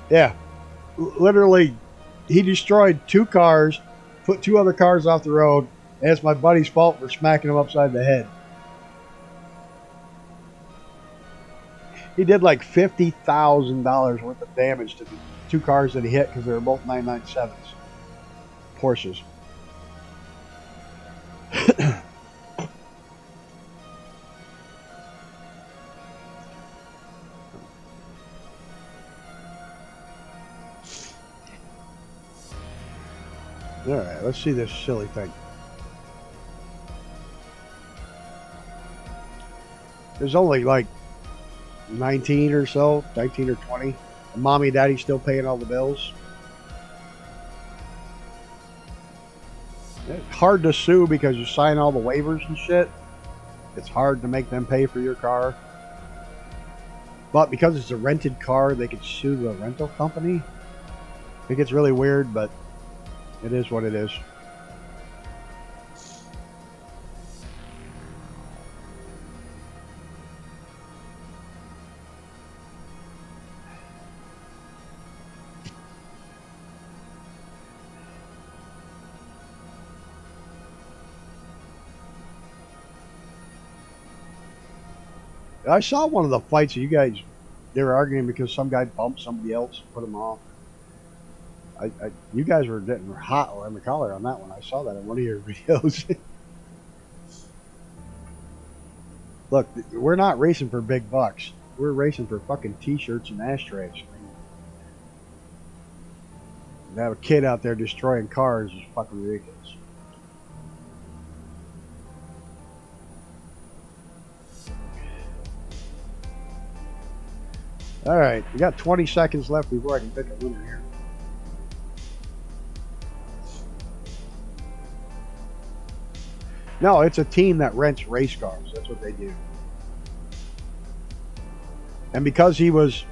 Yeah. Literally, he destroyed 2 cars, put 2 other cars off the road, and it's my buddy's fault for smacking him upside the head. He did like $50,000 worth of damage to the 2 cars that he hit because they were both 997s. Porsches. Alright, let's see this silly thing. There's only like 19 or 20. mommy, daddy still paying all the bills. It's hard to sue because you sign all the waivers and shit. It's hard to make them pay for your car. But because it's a rented car, they could sue the rental company. It gets really weird, but it is what it is. I saw one of the fights that you guys, they were arguing because some guy bumped somebody else, put him off. You guys were getting hot on the collar on that one. I saw that in one of your videos. Look, we're not racing for big bucks. We're racing for fucking t-shirts and ashtrays. To have a kid out there destroying cars is fucking ridiculous. Alright, we got 20 seconds left before I can pick a winner here. No, it's a team that rents race cars. That's what they do. And because he was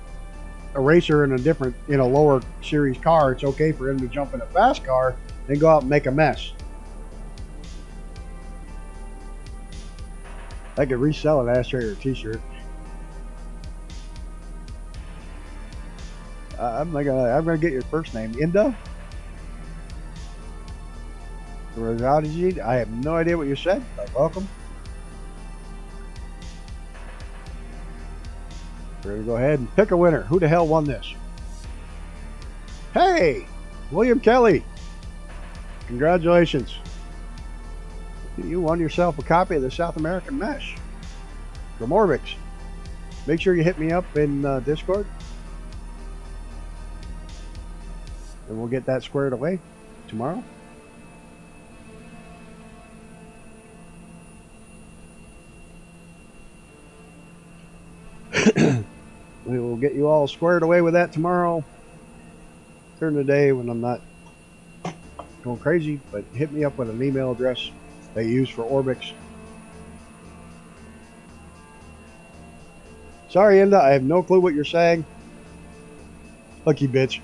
a racer in a lower series car, it's okay for him to jump in a fast car and go out and make a mess. I could resell an ashtray or a t-shirt. I'm gonna get your first name, Inda. I have no idea what you said, but welcome. We're gonna go ahead and pick a winner. Who the hell won this? Hey, William Kelly. Congratulations. You won yourself a copy of the South American Mesh from Orbix. Make sure you hit me up in Discord. And we'll get that squared away tomorrow. We will get you all squared away with that tomorrow during the day when I'm not going crazy. But hit me up with an email address that you use for Orbix. Sorry, Inda, I have no clue what you're saying. Lucky bitch.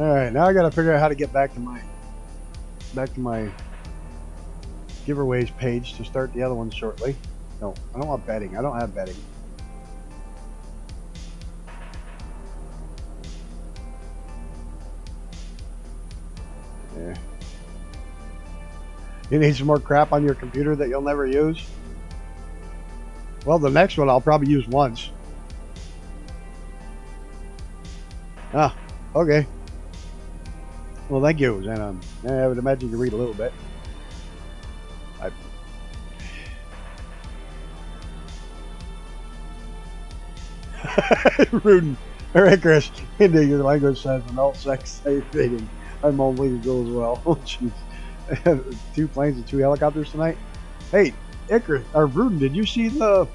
Alright, now I gotta figure out how to get back to my giveaways page to start the other one shortly. No, I don't want betting. I don't have betting. Yeah. You need some more crap on your computer that you'll never use? Well, the next one I'll probably use once. Ah, okay. Well, thank you. And I would imagine you read a little bit. Rudin. Alright, Chris. Into your language says adult sex safe dating. I'm only legal as well. Oh, jeez. 2 planes and 2 helicopters tonight. Hey, Icarus or Rudin, did you see the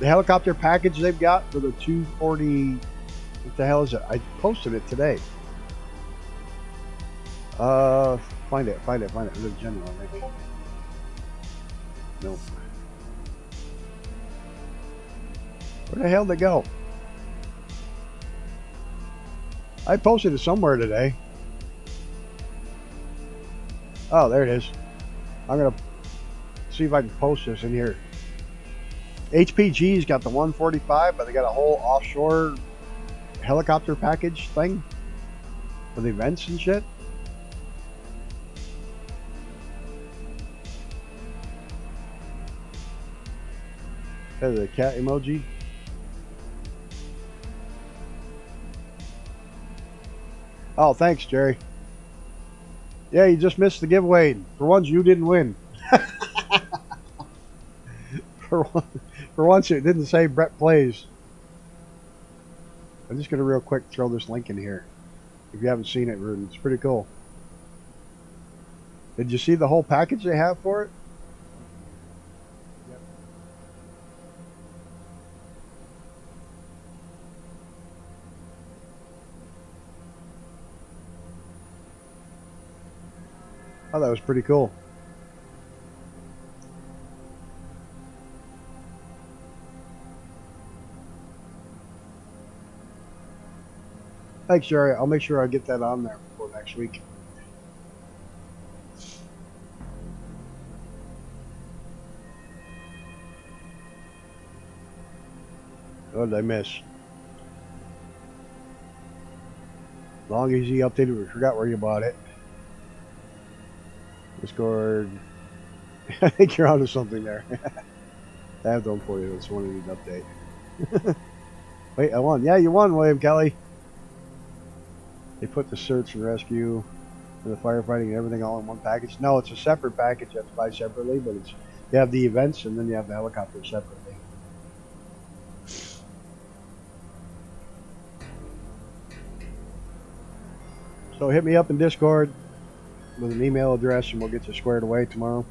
helicopter package they've got for the 240? What the hell is it? I posted it today. Find it. The general, maybe. Nope. Where the hell did it go? I posted it somewhere today. Oh, there it is. I'm gonna see if I can post this in here. HPG's got the 145, but they got a whole offshore helicopter package thing with events and shit. There's a cat emoji. Oh, thanks, Jerry. Yeah, you just missed the giveaway. For once, you didn't win. For once, it didn't say Brett Plays. I'm just going to real quick throw this link in here. If you haven't seen it, Rudin, it's pretty cool. Did you see the whole package they have for it? Oh, that was pretty cool. Thanks, Jerry. I'll make sure I get that on there before next week. What did I miss? Long as you updated, we forgot where you bought it. Discord. I think you're onto something there. I have done for you. That's one I need to update. Wait, I won. Yeah, you won, William Kelly. They put the search and rescue and the firefighting and everything all in one package. No, it's a separate package. You have to buy separately, but it's you have the events and then you have the helicopter separately. So hit me up in Discord with an email address and we'll get you squared away tomorrow.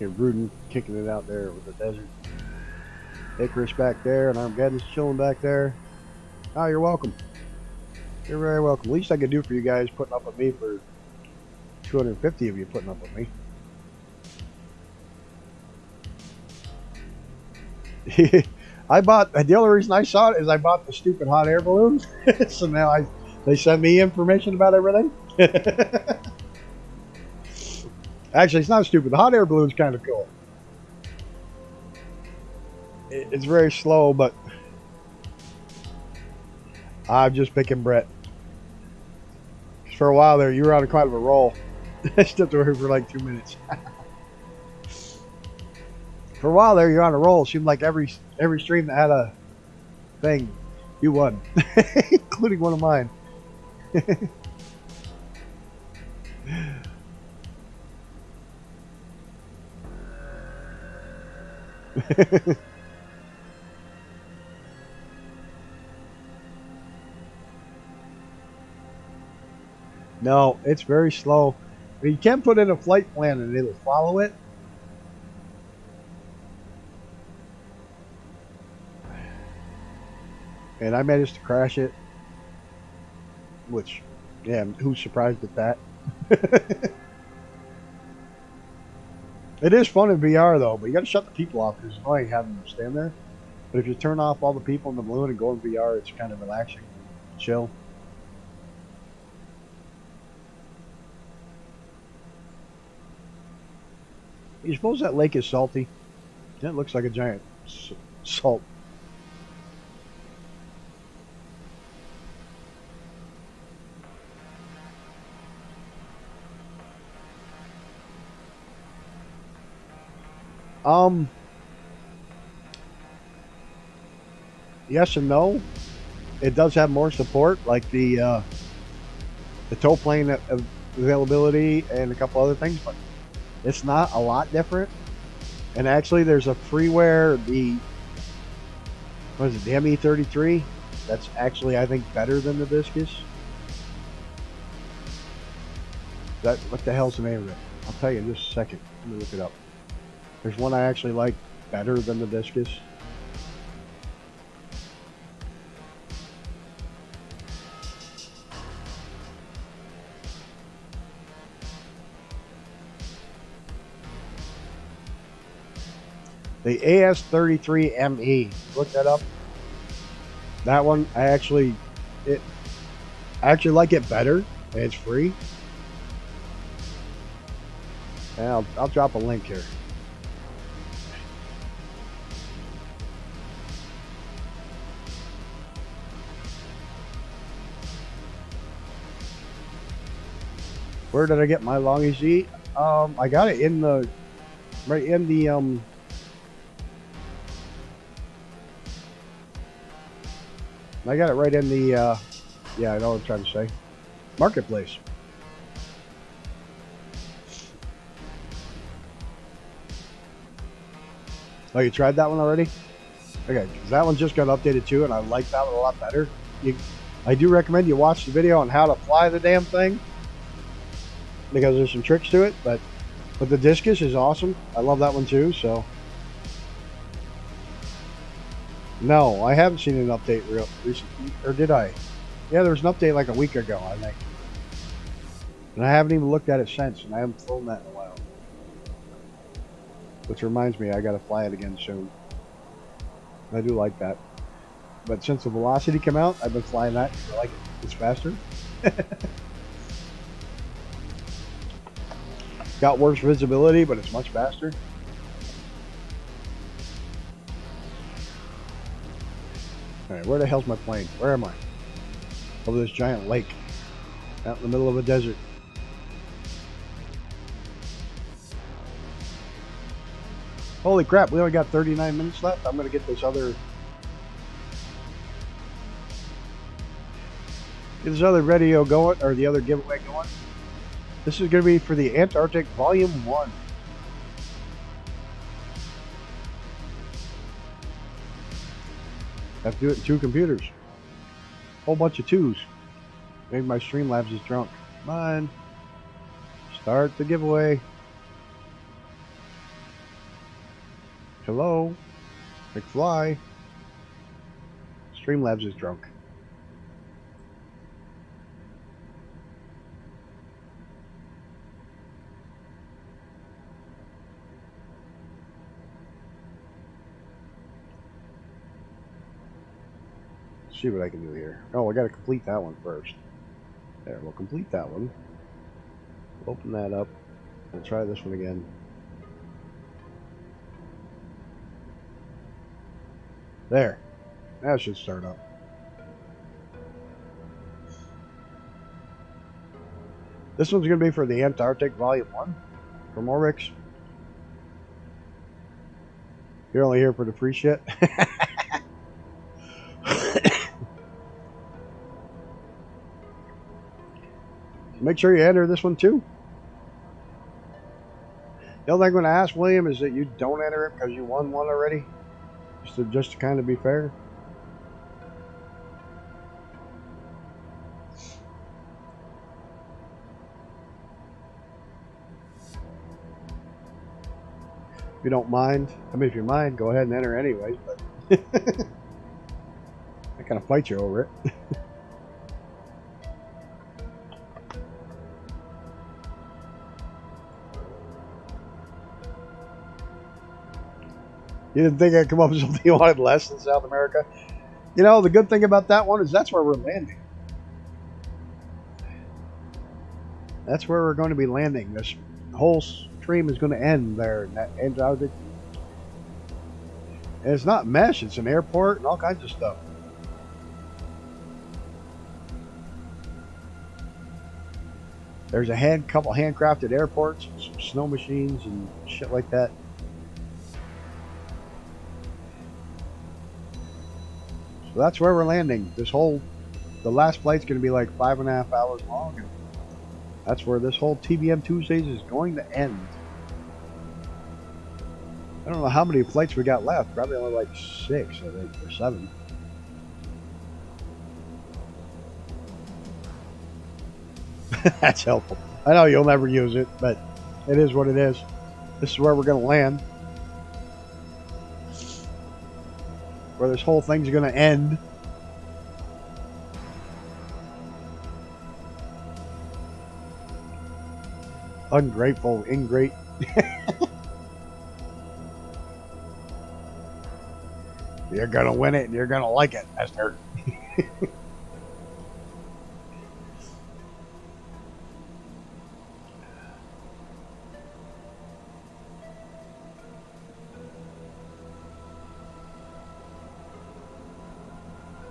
Here, Bruden kicking it out there with the desert. Icarus back there and Armageddon's chilling back there. Oh, you're welcome. You're very welcome. Least I could do for you guys putting up with me for 250 of you putting up with me. I bought, the only reason I saw it is I bought the stupid hot air balloons. So now they send me information about everything. Actually, it's not stupid. The hot air balloon's kind of cool. It's very slow, but I'm just picking Brett. For a while there, you were on quite of a roll. I stepped over for like 2 minutes. For a while there, you're on a roll. It seemed like every stream that had a thing, you won, including one of mine. No, it's very slow. You can put in a flight plan and it'll follow it. And I managed to crash it. Which, yeah, who's surprised at that? It is fun in VR though, but you gotta shut the people off because it's annoying having them stand there. But if you turn off all the people in the balloon and go in VR, it's kind of relaxing, chill. You suppose that lake is salty? It looks like a giant salt. Yes and no. It does have more support, like the tow plane availability and a couple other things, but it's not a lot different. And actually, there's a freeware, the ME33. That's actually, I think, better than the Discus. What the hell's the name of it? I'll tell you in just a second. Let me look it up. There's one I actually like better than the Discus. The AS33ME. Look that up. That one, I actually like it better, and it's free. And I'll drop a link here. Where did I get my long EZ? I got it in the right in the I got it right in the yeah, I know what I'm trying to say. Marketplace. Oh, you tried that one already? Okay, because that one just got updated too, and I like that one a lot better. I do recommend you watch the video on how to fly the damn thing, because there's some tricks to it, but the Discus is awesome. I love that one too, so. No, I haven't seen an update real recently, or did I? Yeah, there was an update like a week ago, I think. And I haven't even looked at it since, and I haven't flown that in a while. Which reminds me, I gotta fly it again soon. I do like that. But since the Velocity came out, I've been flying that. I like it. It's faster. Got worse visibility, but it's much faster. Alright, where the hell's my plane? Where am I? Over this giant lake. Out in the middle of a desert. Holy crap, we only got 39 minutes left. I'm going to get this other video going, or the other giveaway going. This is going to be for the Antarctic Volume 1. I have to do it in 2 computers. Whole bunch of 2s. Maybe my Streamlabs is drunk. Come on. Start the giveaway. Hello. McFly. Streamlabs is drunk. See what I can do here. Oh, I got to complete that one first. There, we'll complete that one. Open that up and try this one again. There. That should start up. This one's going to be for the Antarctic Volume 1 from Oryx. You're only here for the free shit. Make sure you enter this one too. The only thing I'm going to ask, William, is that you don't enter it because you won one already. Just to kind of be fair. If you don't mind, I mean, if you mind, go ahead and enter anyways, but I kind of fight you over it. You didn't think I'd come up with something you wanted less than South America? You know, the good thing about that one is that's where we're landing. That's where we're going to be landing. This whole stream is going to end there in that Antarctic. And it's not mesh, it's an airport and all kinds of stuff. There's a couple handcrafted airports, some snow machines and shit like that. So that's where we're landing. The last flight's going to be like 5.5 hours long, and that's where this whole TBM Tuesdays is going to end. I don't know how many flights we got left. Probably only like 6, I think, or 7. That's helpful. I know you'll never use it, but it is what it is. This is where we're going to land. Where this whole thing's going to end. Ungrateful, ingrate. You're going to win it and you're going to like it, Esther.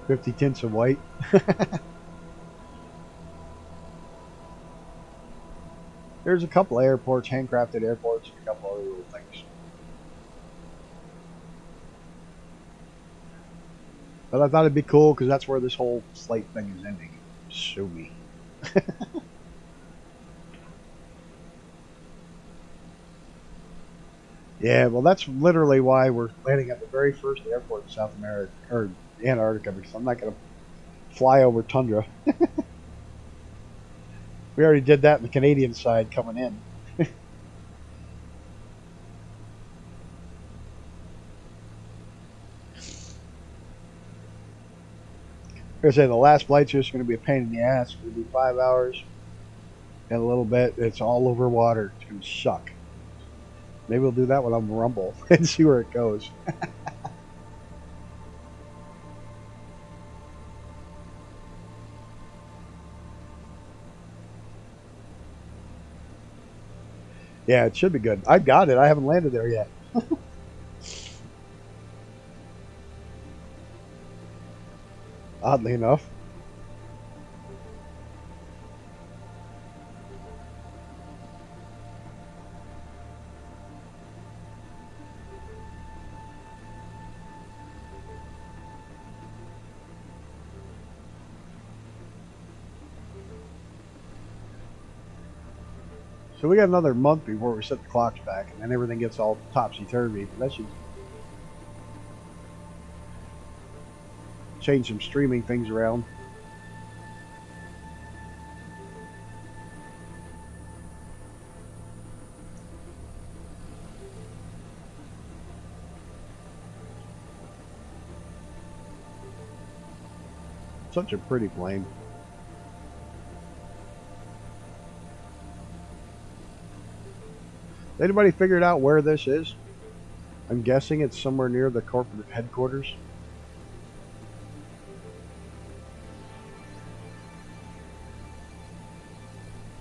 "50 tints of white." There's a couple of airports, handcrafted airports, and a couple other little things. But I thought it'd be cool because that's where this whole flight thing is ending. Sue me. Yeah, well, that's literally why we're landing at the very first airport in South America, or Antarctica, because I'm not going to fly over tundra. We already did that in the Canadian side coming in. Like I say, the last flight's just going to be a pain in the ass. It's going to be 5 hours and a little bit. It's all over water. It's going to suck. Maybe we'll do that one on Rumble and see where it goes. Yeah, it should be good. I got it. I haven't landed there yet. Oddly enough. So we got another month before we set the clocks back, and then everything gets all topsy-turvy. That should change some streaming things around. Such a pretty plane. Anybody figured out where this is? I'm guessing it's somewhere near the corporate headquarters.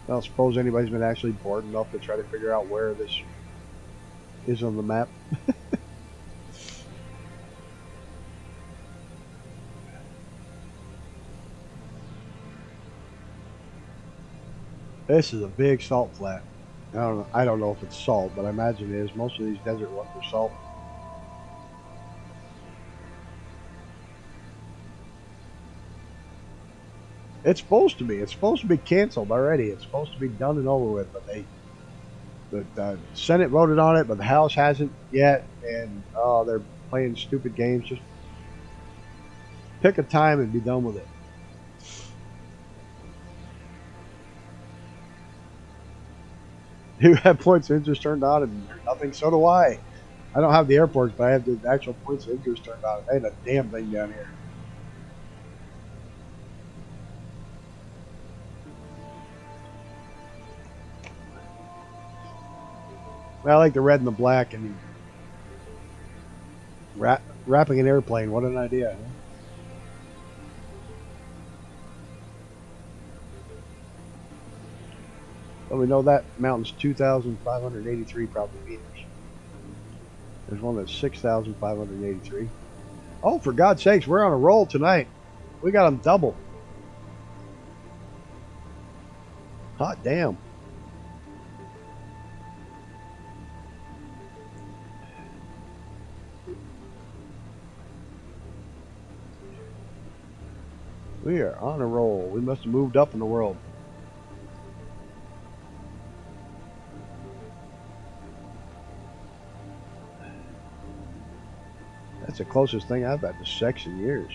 I don't suppose anybody's been actually bored enough to try to figure out where this is on the map. This is a big salt flat. I don't know if it's salt, but I imagine it is. Most of these desert ones are salt. It's supposed to be. It's supposed to be canceled already. It's supposed to be done and over with, but the Senate voted on it, but the House hasn't yet, and they're playing stupid games. Just pick a time and be done with it. You have points of interest turned on and nothing. So do I. I don't have the airports, but I have the actual points of interest turned on. I ain't a damn thing down here. I like the red and the black and wrapping an airplane. What an idea. Huh? Well, we know that mountain's 2,583 probably meters. There's one that's 6,583. Oh, for God's sakes, we're on a roll tonight. We got them double. Hot damn. We are on a roll. We must have moved up in the world. That's the closest thing I've had to sex in years.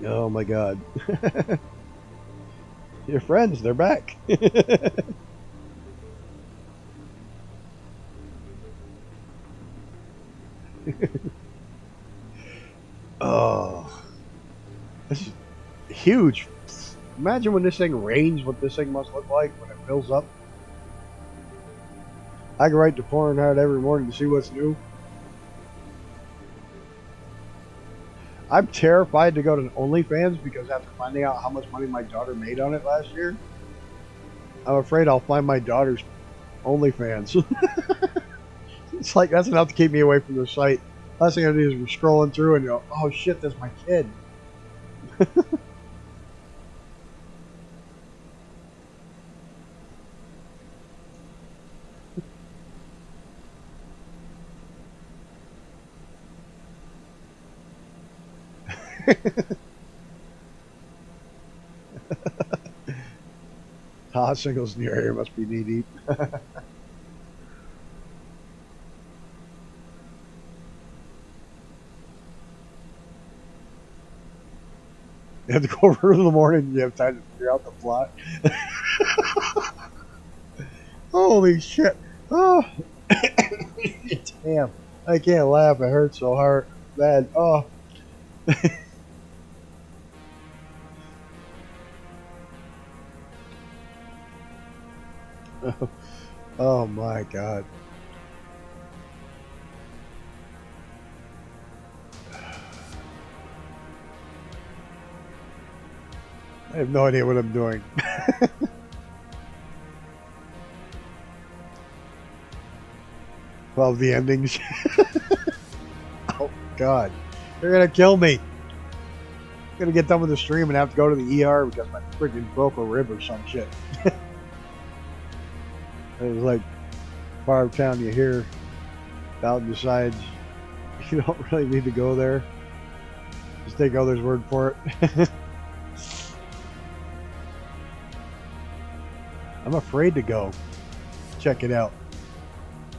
Oh my God. Your friends, they're back. Oh, this is huge. Imagine when this thing rains, what this thing must look like when it fills up. I can write to Pornhub every morning to see what's new. I'm terrified to go to OnlyFans because after finding out how much money my daughter made on it last year, I'm afraid I'll find my daughter's OnlyFans. It's like that's enough to keep me away from the site. Last thing I do is we're scrolling through and go, oh shit, that's my kid. Singles in your area must be knee deep. You have to go over in the morning. You have time to figure out the plot. Holy shit! Oh, damn! I can't laugh. It hurts so hard, bad. Oh. Oh my god. I have no idea what I'm doing. Love the endings. Oh god. They're gonna kill me. I'm gonna get done with the stream and have to go to the ER because my freaking broke a rib or some shit. It was like part of town you hear out decides you don't really need to go there. Just take others' word for it. I'm afraid to go check it out.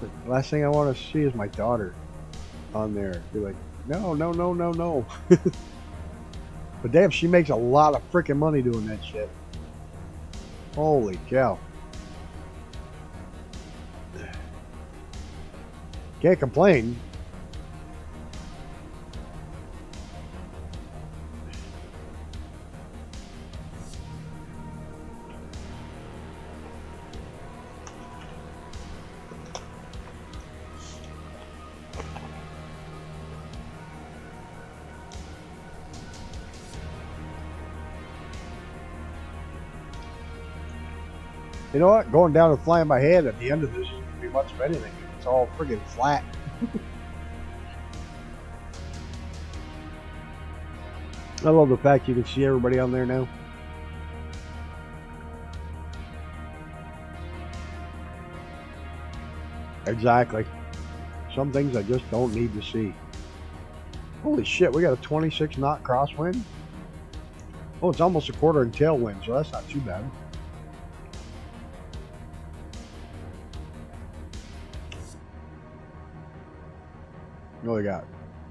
The last thing I want to see is my daughter on there. Be like, no, no, no, no, no. But damn, she makes a lot of freaking money doing that shit. Holy cow. Can't complain. You know what? Going down and flying my head at the end of this isn't going to be much of anything. It's all friggin' flat. I love the fact you can see everybody on there now. Exactly. Some things I just don't need to see. Holy shit, we got a 26 knot crosswind. Oh, it's almost a quarter in tailwind, so that's not too bad. We only got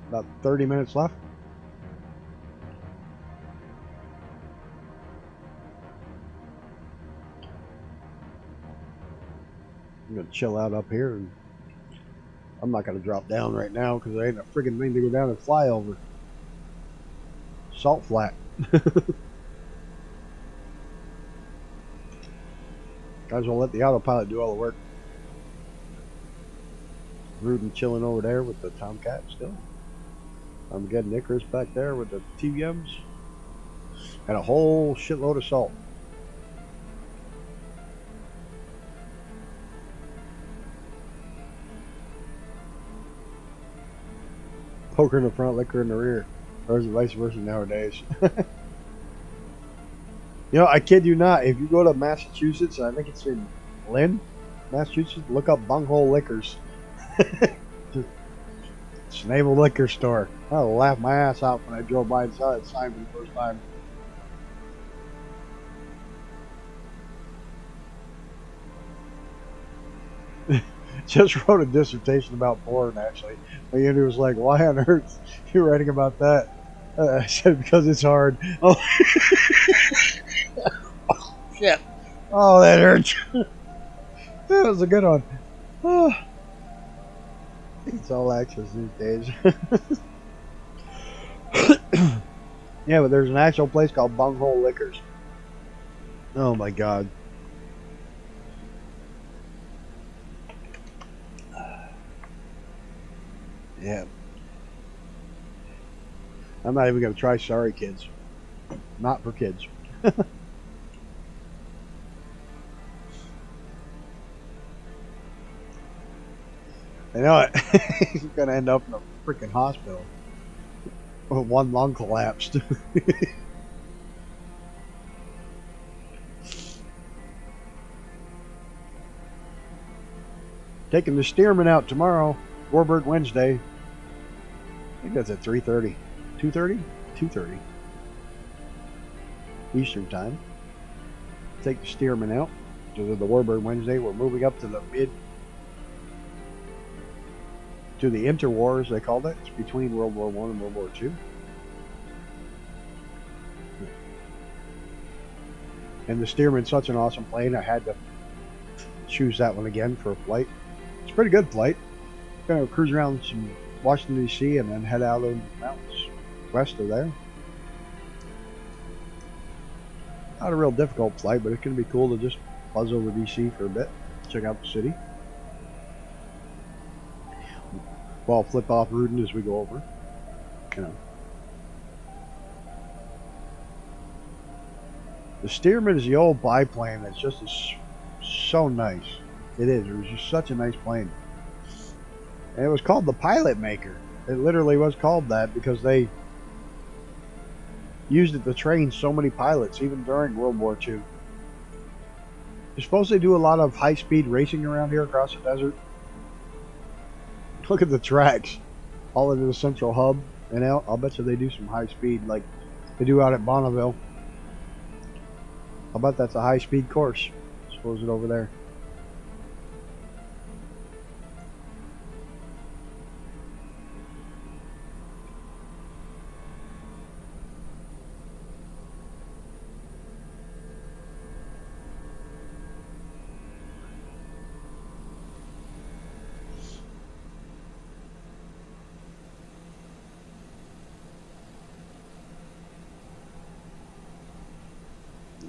about 30 minutes left. I'm gonna chill out up here, and I'm not gonna drop down right now because there ain't a friggin' thing to go down and fly over. Salt flat. Guys will let the autopilot do all the work. Rudin chilling over there with the Tomcat still. I'm getting Icarus back there with the TBMs. And a whole shitload of salt. Poker in the front, liquor in the rear. Or is it vice versa nowadays? You know, I kid you not, if you go to Massachusetts, I think it's in Lynn, Massachusetts, look up Bunghole Liquors. It's a naval liquor store. I laughed my ass out when I drove by and saw that sign for the first time. Just wrote a dissertation about porn, actually. My Andy was like, why on earth are you writing about that? I said, because it's hard. Oh, oh shit. Oh, that hurts. That was a good one. Oh. It's all access these days. Yeah, but there's an actual place called Bunghole Liquors. Oh my god. Yeah. I'm not even going to try Sorry Kids. Not for kids. I know it. He's going to end up in a freaking hospital. One lung collapsed. Taking the Stearman out tomorrow. Warbird Wednesday. I think that's at 3:30. 2:30? 2:30. Eastern time. Take the Stearman out. To the Warbird Wednesday. We're moving up to the to the interwar, as they called it. It's between World War I and World War II. And the Stearman's such an awesome plane, I had to choose that one again for a flight. It's a pretty good flight. Gonna cruise around some Washington D.C. and then head out over the mountains west of there. Not a real difficult flight, but it's gonna be cool to just buzz over D.C. for a bit, check out the city. Well, flip off Rudin as we go over. You know. The Stearman is the old biplane that's just so nice. It is. It was just such a nice plane. And it was called the Pilot Maker. It literally was called that because they used it to train so many pilots, even during World War II. You're supposed to do a lot of high-speed racing around here across the desert. Look at the tracks all into the central hub. And I'll bet you they do some high-speed like they do out at Bonneville. I'll bet that's a high-speed course. I suppose it over there.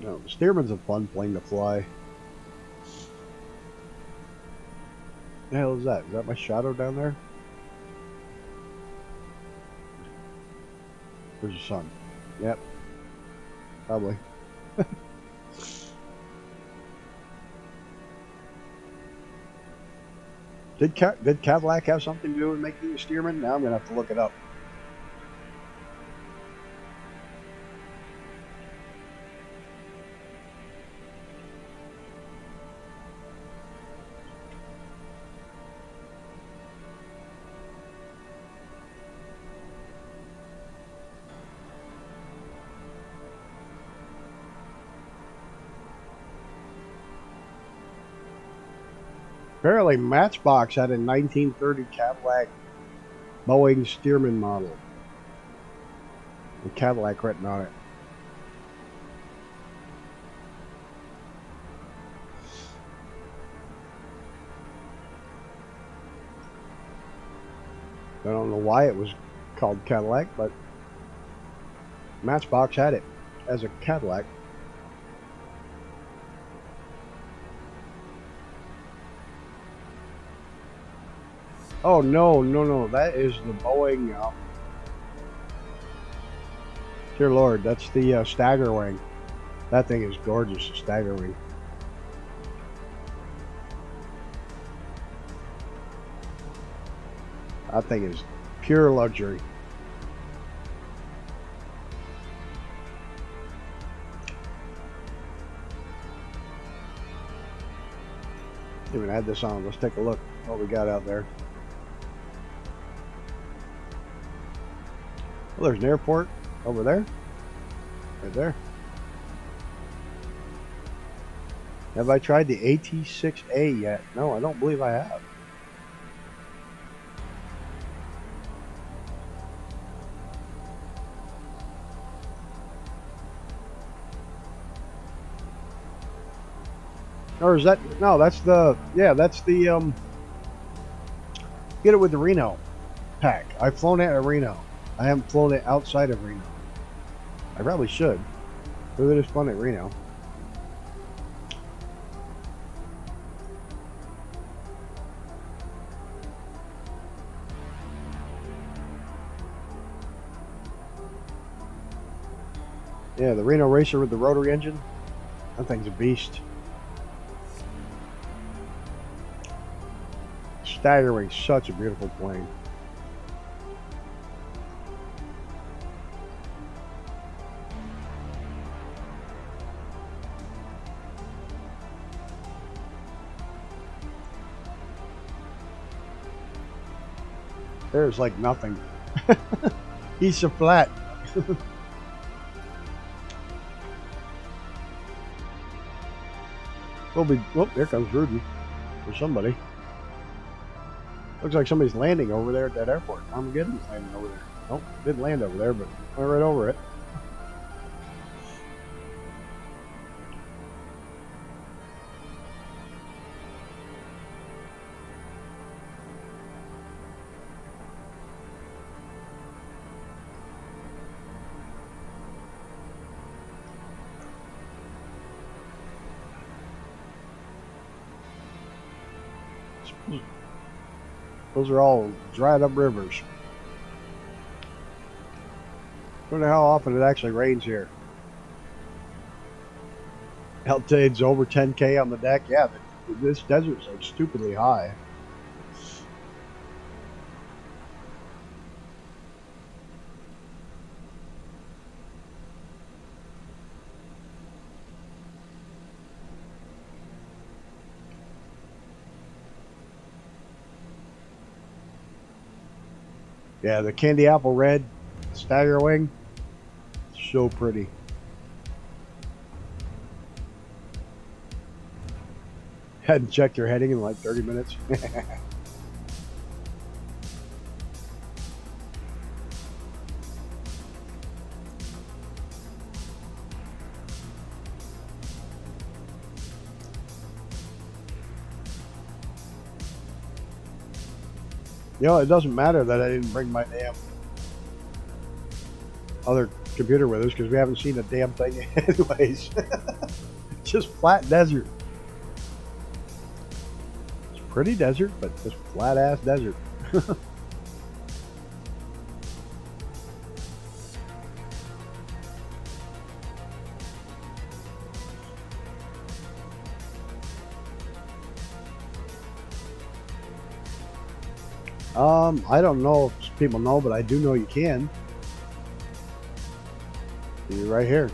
No, the Stearman's a fun plane to fly. The hell is that? Is that my shadow down there? Where's the sun? Yep. Probably. Did Cadillac have something to do with making the Stearman? Now I'm going to have to look it up. Apparently, Matchbox had a 1930 Cadillac Boeing Stearman model with Cadillac written on it. I don't know why it was called Cadillac, but Matchbox had it as a Cadillac. Oh, no, that is the Boeing, dear Lord, that's the Stagger Wing. That thing is gorgeous, the Stagger Wing. That thing is pure luxury. Even had this on, let's take a look at what we got out there. Well, there's an airport over there. Right there. Have I tried the AT-6A yet? No, I don't believe I have. Or is that, no, that's the, yeah, that's the, get it with the Reno pack. I've flown it at Reno. I haven't flown it outside of Reno. I probably should. But it is fun at Reno. Yeah, the Reno Racer with the rotary engine. That thing's a beast. Stagger Wing's such a beautiful plane. There's like nothing. He's so flat. We'll be, oh, there comes Rudy. Or somebody. Looks like somebody's landing over there at that airport. Armageddon's landing over there. Nope, didn't land over there, but went right over it. Those are all dried up rivers. Wonder how often it actually rains here. Altitude's over 10K on the deck. Yeah, this desert's like stupidly high. Yeah, the candy apple red stagger wing, so pretty. Hadn't checked your heading in like 30 minutes. You know, it doesn't matter that I didn't bring my damn other computer with us because we haven't seen a damn thing anyways. Just flat desert. It's pretty desert, but just flat ass desert. I don't know if people know, but I do know you can. You're right here.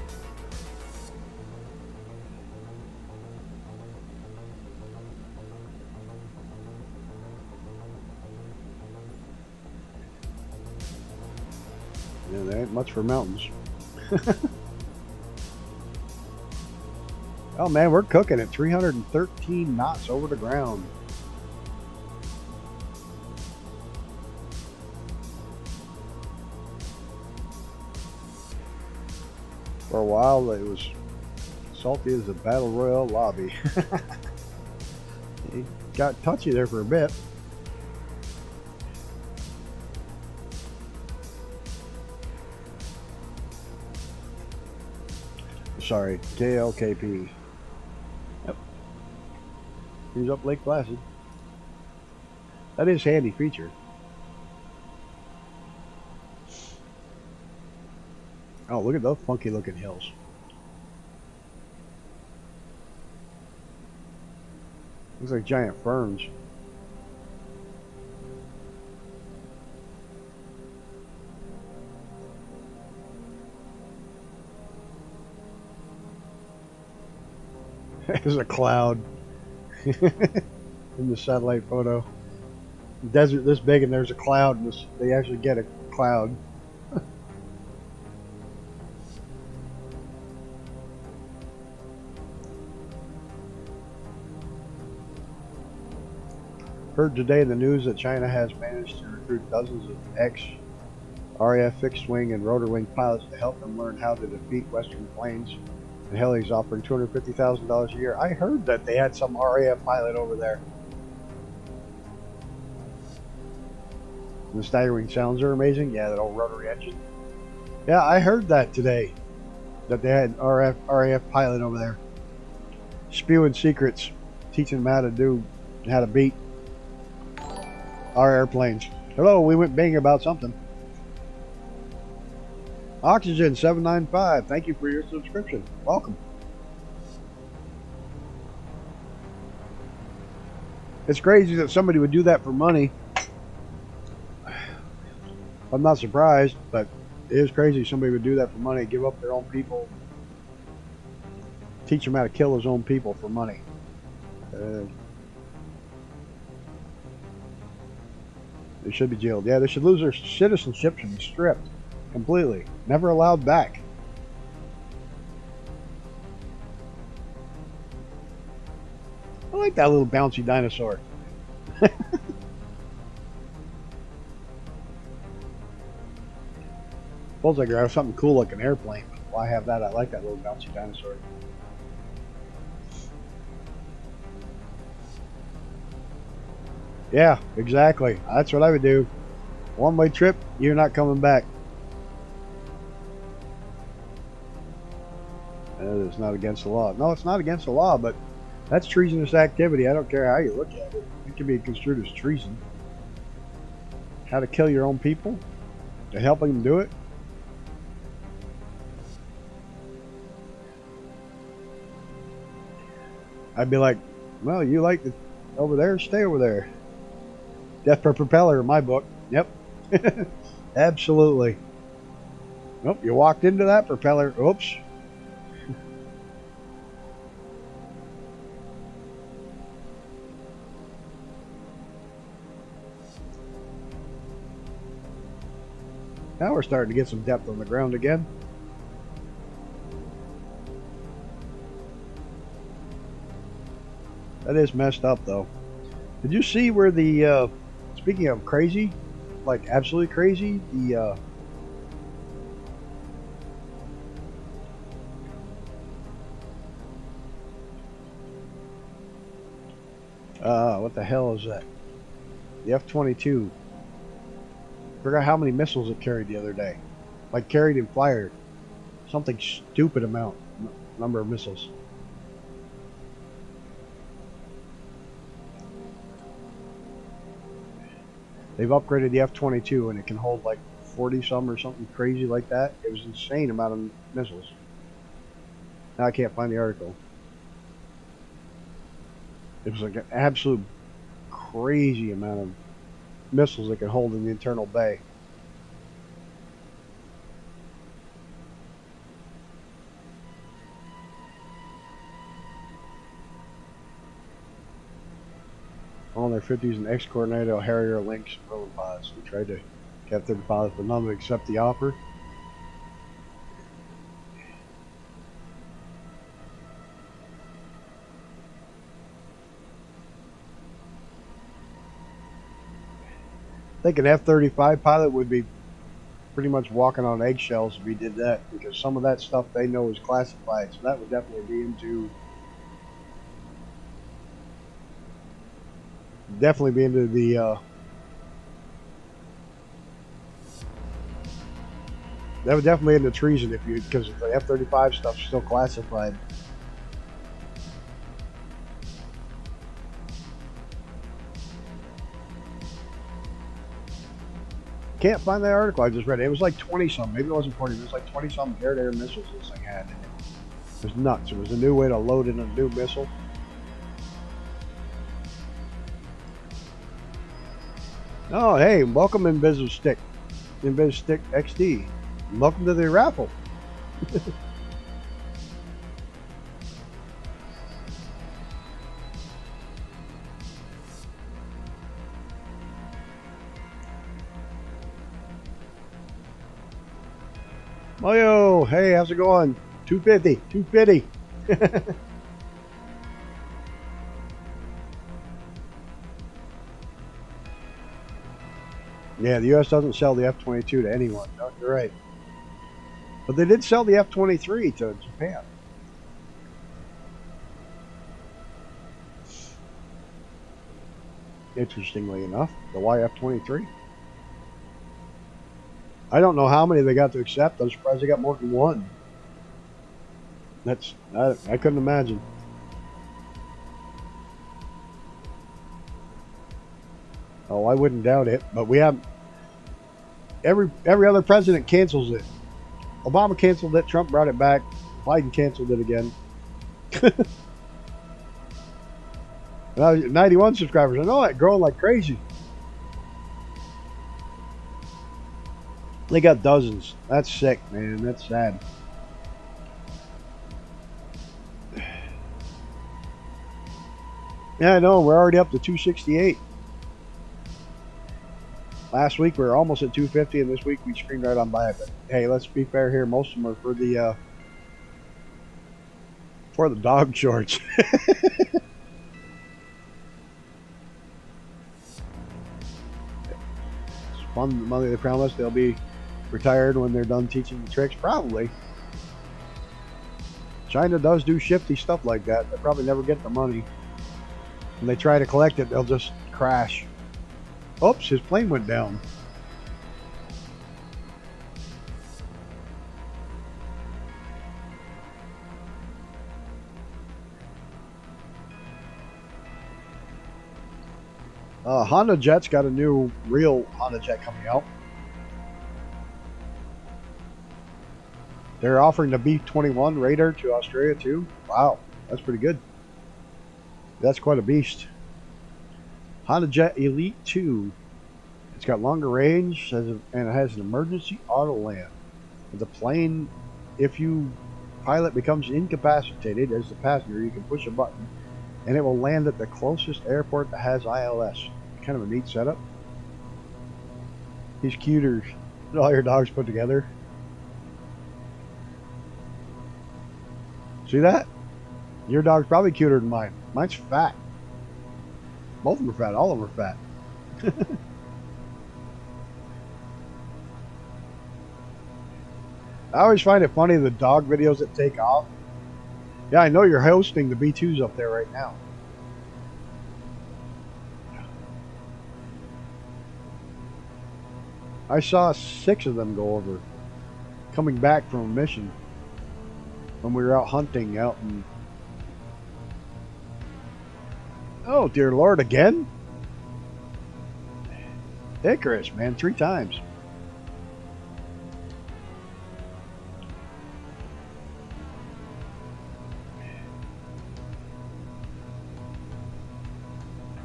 Yeah, there ain't much for mountains. Oh man, we're cooking at 313 knots over the ground. For a while, it was salty as a battle royale lobby. It got touchy there for a bit. Sorry, KLKP. Yep. Here's up Lake Placid. That is a handy feature. Oh, look at those funky looking hills. Looks like giant ferns. There's a cloud in the satellite photo. Desert this big and there's a cloud, and they actually get a cloud. Heard today in the news that China has managed to recruit dozens of ex-RAF fixed-wing and rotor-wing pilots to help them learn how to defeat Western planes and helis, offering $250,000 a year. I heard that they had some RAF pilot over there. The staggering sounds are amazing. Yeah, that old rotary engine. Yeah, I heard that today, that they had RAF pilot over there, spewing secrets, teaching them how to beat our airplanes. Hello, we went bing about something. Oxygen 795, thank you for your subscription. Welcome. It's crazy that somebody would do that for money. I'm not surprised, but it is crazy somebody would do that for money, give up their own people, teach them how to kill his own people for money. They should be jailed. Yeah, they should lose their citizenship, should be stripped completely, never allowed back. I like that little bouncy dinosaur. Suppose I could have something cool like an airplane, but why have that? I like that little bouncy dinosaur. Yeah, exactly. That's what I would do. One-way trip, you're not coming back. It's not against the law. No, it's not against the law, but That's treasonous activity. I don't care how you look at it. It can be construed as treason. How to kill your own people? And helping them do it? I'd be like, well, you like the over there? Stay over there. Death per propeller in my book. Yep. Absolutely. Nope, you walked into that propeller. Oops. Now we're starting to get some depth on the ground again. That is messed up, though. Did you see where the, speaking of crazy, like absolutely crazy, the, what the hell is that? The F-22. Forgot how many missiles it carried the other day. Like carried and fired. Something stupid amount. Number of missiles. They've upgraded the F-22 and it can hold like 40 some or something crazy like that. It was an insane amount of missiles. Now I can't find the article. It was like an absolute crazy amount of missiles it could hold in the internal bay. On their 50s and X-Tornado, Harrier, Lynx, and Rolling Pods. They tried to capture the pods, but none would accept the offer. I think an F-35 pilot would be pretty much walking on eggshells if he did that, because some of that stuff they know is classified, so that would definitely be into the that would definitely be into treason if you, because the F-35 stuff's still classified. Can't find that article I just read. It was like 20 some. Maybe it wasn't 40. It was like 20 some air-to-air missiles this thing had in it. It was nuts. It was a new way to load in a new missile. Oh, hey, welcome Invis Stick XD. Welcome to the raffle. Mario, hey, how's it going? 250, 250. Yeah, the U.S. doesn't sell the F-22 to anyone. No, you're right. But they did sell the F-23 to Japan. Interestingly enough, the YF-23. I don't know how many they got to accept. I'm surprised they got more than one. I couldn't imagine. Oh, I wouldn't doubt it. But we have every other president cancels it. Obama canceled it. Trump brought it back. Biden canceled it again. 91 subscribers. I know that, growing like crazy. They got dozens. That's sick, man. That's sad. Yeah, I know. We're already up to 268. Last week we were almost at 250, and this week we screened right on by it. But hey, let's be fair here. Most of them are for the dog shorts. It's fun. The money they promised they'll be retired when they're done teaching the tricks. Probably. China does do shifty stuff like that. They probably never get the money. When they try to collect it, they'll just crash. Oops, his plane went down. Honda Jet's got a new real Honda Jet coming out. They're offering the B-21 Raider to Australia too. Wow, that's pretty good. That's quite a beast. Honda Jet Elite 2. It's got longer range and it has an emergency auto land. The plane, if you pilot becomes incapacitated as the passenger, you can push a button and it will land at the closest airport that has ILS. Kind of a neat setup. He's cuter than all your dogs put together. See that? Your dog's probably cuter than mine. Mine's fat. Both of them are fat. All of them are fat. I always find it funny the dog videos that take off. Yeah, I know you're hosting the B2s up there right now. I saw 6 of them go over coming back from a mission when we were out hunting out in... Oh, dear Lord, again? Icarus, man, 3 times.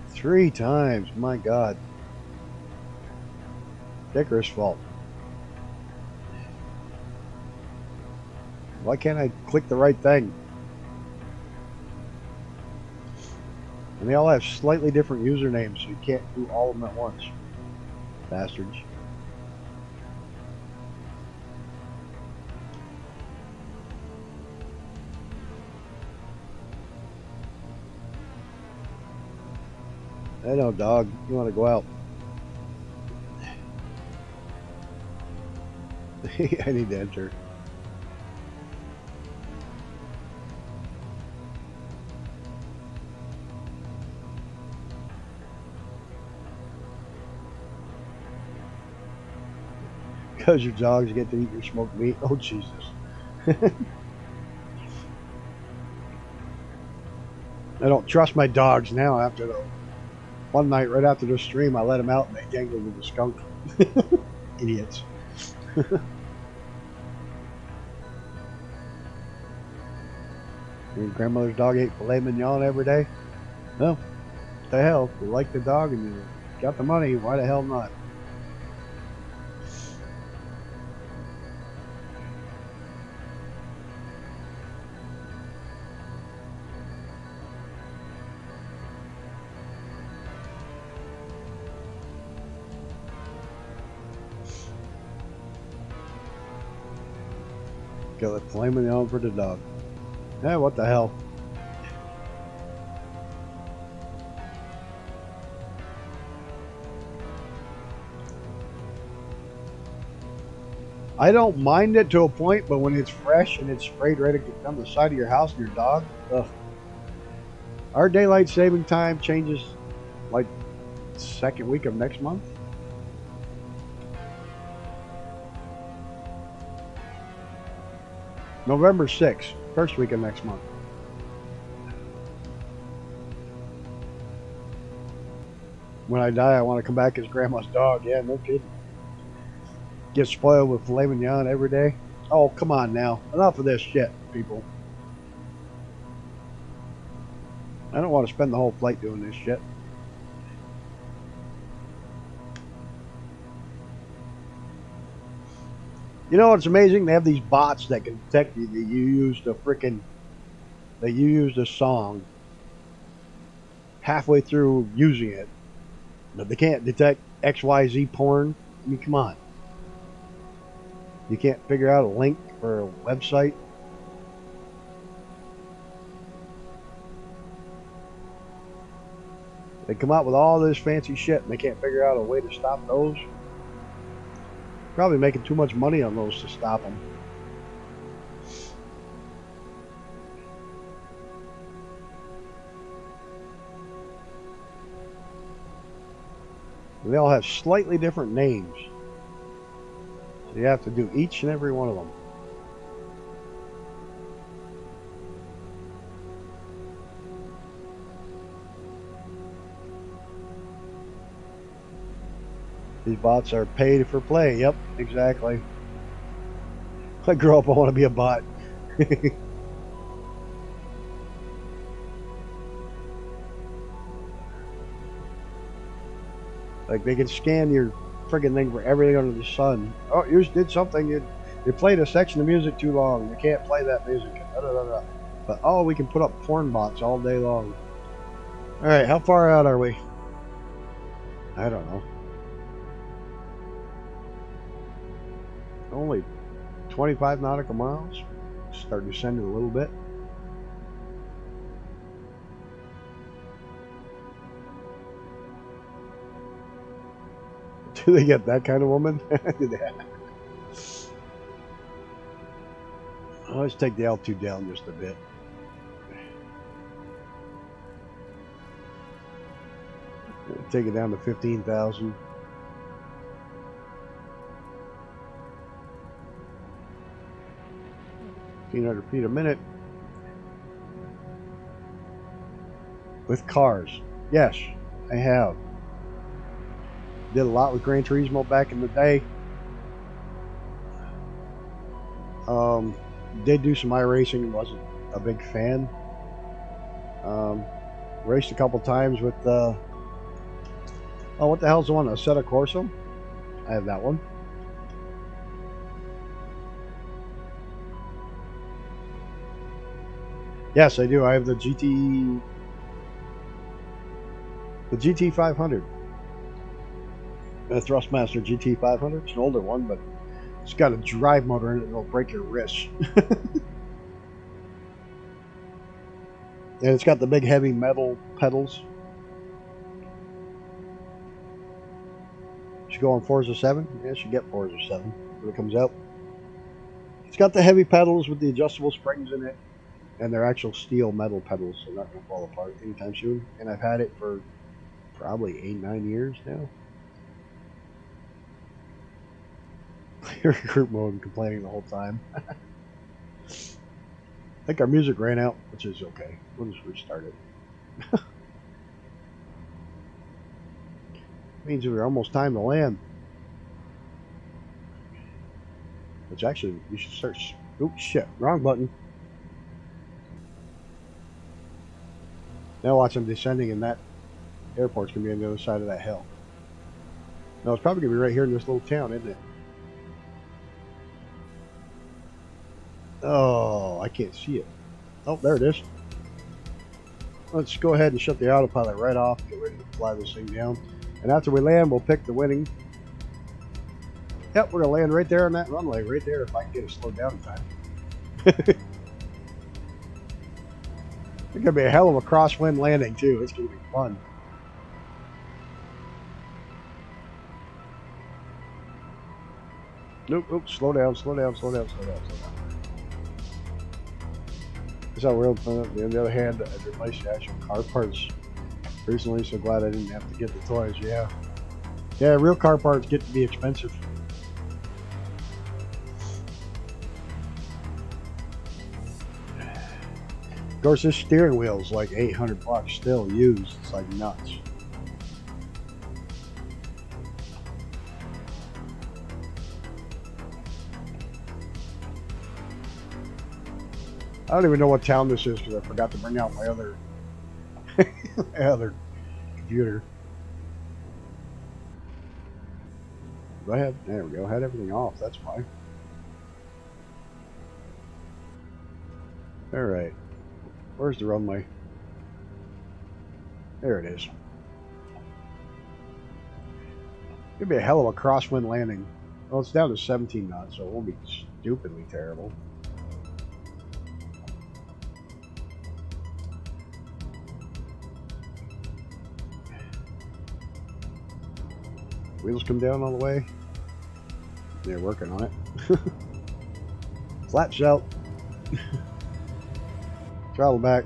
Three times, my God. Icarus' fault. Why can't I click the right thing? And they all have slightly different usernames, so you can't do all of them at once. Bastards. I know, dog. You want to go out. I need to enter. Because your dogs get to eat your smoked meat. Oh, Jesus. I don't trust my dogs now after the one night right after the stream I let them out and they jangled with the skunk. Idiots. Your grandmother's dog ate filet mignon every day? Well, what the hell? If you like the dog and you got the money, why the hell not? Got a filet mignon for the dog. Eh, what the hell? I don't mind it to a point, but when it's fresh and it's sprayed right on the side of your house and your dog, ugh. Our daylight saving time changes like second week of next month. November 6th, first week of next month. When I die, I want to come back as grandma's dog. Yeah, no kidding. Get spoiled with filet mignon every day. Oh, come on now. Enough of this shit, people. I don't want to spend the whole flight doing this shit. You know what's amazing? They have these bots that can detect you that you used a song halfway through using it. But they can't detect XYZ porn. I mean, come on. You can't figure out a link for a website. They come out with all this fancy shit and they can't figure out a way to stop those. Probably making too much money on those to stop them. They all have slightly different names. So you have to do each and every one of them. These bots are paid for play. Yep, exactly. I grow up, I want to be a bot. Like, they can scan your friggin' thing for everything under the sun. Oh, you just did something. You played a section of music too long. You can't play that music. Da, da, da, da. But, oh, we can put up porn bots all day long. Alright, how far out are we? I don't know. Only 25 nautical miles. Start descending a little bit. Do they get that kind of woman? Let's take the altitude down just a bit. Take it down to 15,000. feet a minute. With cars. Yes, I have. Did a lot with Gran Turismo back in the day. Did do some iRacing, wasn't a big fan. Raced a couple times with oh, what the hell's the one? Assetto Corsa? I have that one. Yes, I do. I have the GT 500. The Thrustmaster GT 500. It's an older one, but it's got a drive motor in it that'll break your wrist. And it's got the big heavy metal pedals. Should go on Forza 7? Yeah, should get Forza 7 when it comes out. It's got the heavy pedals with the adjustable springs in it. And they're actual steel metal pedals, so they're not going to fall apart anytime soon. And I've had it for probably 8-9 years now. You're in group mode and complaining the whole time. I think our music ran out, which is okay. We'll just restart it. Means we're almost time to land. Which actually, you should start. Oops, shit, wrong button. Now watch them descending, and that airport's going to be on the other side of that hill. No, it's probably going to be right here in this little town, isn't it? Oh, I can't see it. Oh, there it is. Let's go ahead and shut the autopilot right off. Get ready to fly this thing down. And after we land, we'll pick the winning. Yep, we're going to land right there on that runway, right there, if I can get it slowed down in time. It's going to be a hell of a crosswind landing, too. It's going to be fun. Nope, nope, slow down, slow down, slow down, slow down, slow down. That's how we're open. On the other hand, I replaced the actual car parts recently, so glad I didn't have to get the toys, yeah. Yeah, real car parts get to be expensive. Of course, this steering wheel is like $800 still used. It's like nuts. I don't even know what town this is because I forgot to bring out my other my other computer. I had, there we go. I had everything off. That's fine. All right. Where's the runway? There it is. It'd be a hell of a crosswind landing. Well, it's down to 17 knots, so it won't be stupidly terrible. Wheels come down all the way. They're working on it. Flaps out. Throttle back.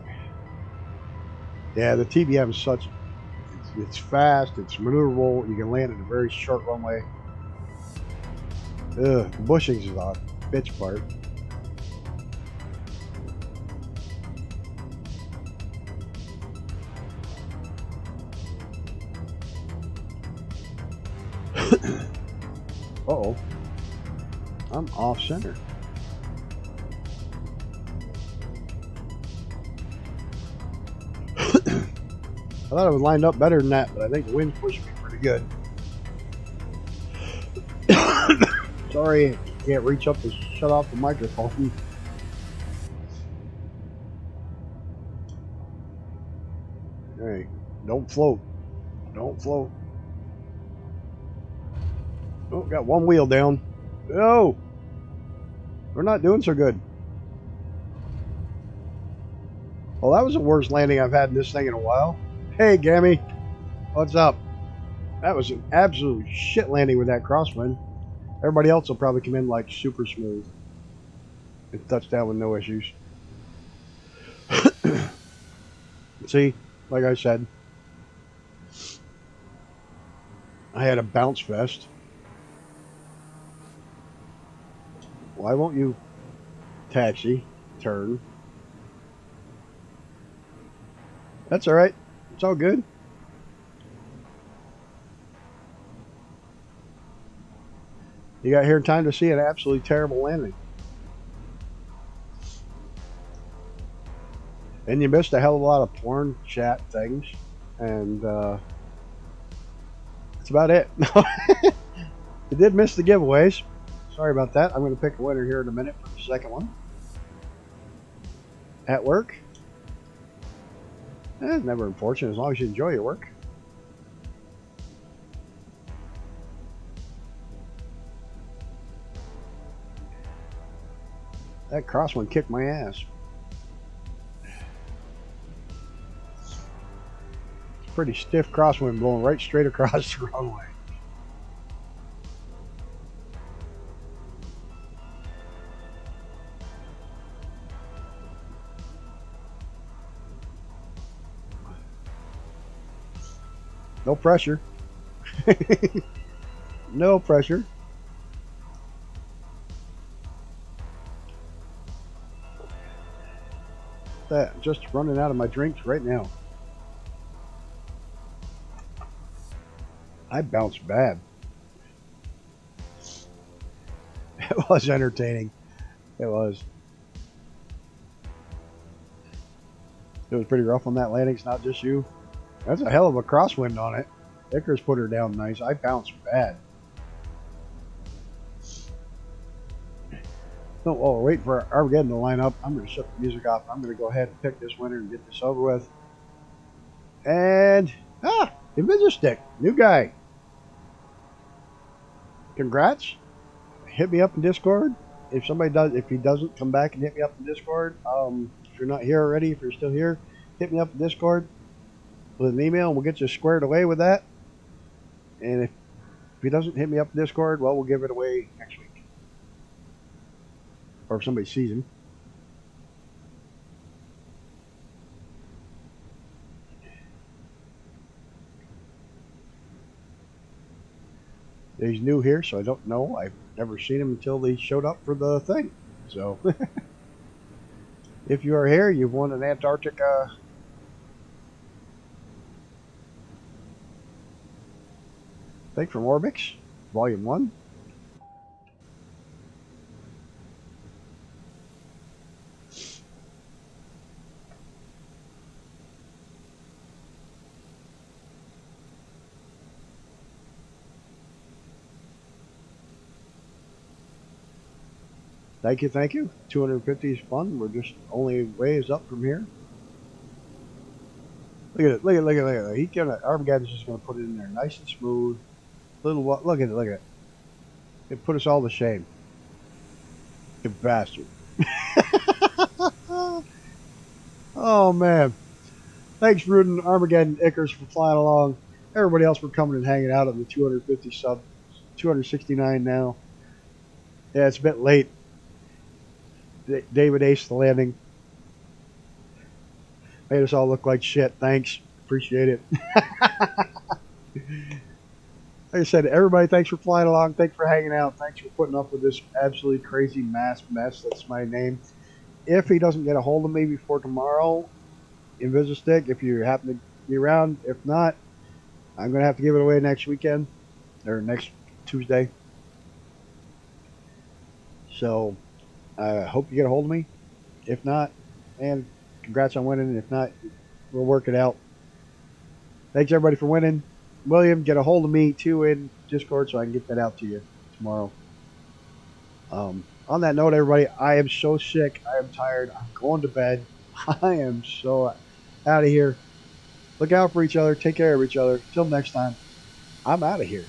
Yeah, the TBM is such. It's fast. It's maneuverable. You can land in a very short runway. The bushings is a bitch part. Uh-oh. I'm off center. I thought it was lined up better than that, but I think the wind's pushing me pretty good. Sorry, I can't reach up to shut off the microphone. Hey, don't float. Don't float. Oh, got one wheel down. Oh! We're not doing so good. Well, that was the worst landing I've had in this thing in a while. Hey, Gammy. What's up? That was an absolute shit landing with that crosswind. Everybody else will probably come in like super smooth and touch down with no issues. See, like I said, I had a bounce fest. Why won't you taxi, turn? That's all right. It's all good. You got here in time to see an absolutely terrible landing. And you missed a hell of a lot of porn chat things. And that's about it. You did miss the giveaways. Sorry about that. I'm going to pick a winner here in a minute for the second one. At work. It's never unfortunate as long as you enjoy your work. That crosswind kicked my ass. It's a pretty stiff crosswind blowing right straight across the runway. No pressure. No pressure. That just running out of my drinks right now. I bounced bad. It was entertaining. It was. It was pretty rough on that landing. It's not just you. That's a hell of a crosswind on it. Icarus put her down nice. I bounced bad. Oh, while we're waiting for Armageddon to line up, I'm going to shut the music off. I'm going to go ahead and pick this winner and get this over with. And, Invisistick, new guy. Congrats. Hit me up in Discord. If he doesn't, come back and hit me up in Discord. If you're not here already, if you're still here, hit me up in Discord with an email and we'll get you squared away with that. And if he doesn't hit me up in Discord, well, we'll give it away next week. Or if somebody sees him. He's new here, so I don't know. I've never seen him until they showed up for the thing. So, if you are here, you've won an Antarctica thing from Orbix, Volume 1. Thank you, thank you. 250 is fun. We're just only ways up from here. Look at it, look at it. Armageddon's just gonna put it in there nice and smooth. Look at it. It put us all to shame. You bastard. Oh man. Thanks Rudin, Armageddon, Icarus for flying along. Everybody else for coming and hanging out on the 250 sub. 269 now. Yeah, it's a bit late. David aced the landing. Made us all look like shit. Thanks. Appreciate it. Like I said, everybody, thanks for flying along. Thanks for hanging out. Thanks for putting up with this absolutely crazy mess. That's my name. If he doesn't get a hold of me before tomorrow, Invisistick, if you happen to be around. If not, I'm going to have to give it away next weekend. Or next Tuesday. So I hope you get a hold of me. If not, man, congrats on winning. If not, we'll work it out. Thanks everybody for winning. William, get a hold of me too in Discord so I can get that out to you tomorrow. On that note, everybody, I am so sick. I am tired. I'm going to bed. I am so out of here. Look out for each other. Take care of each other. Till next time, I'm out of here.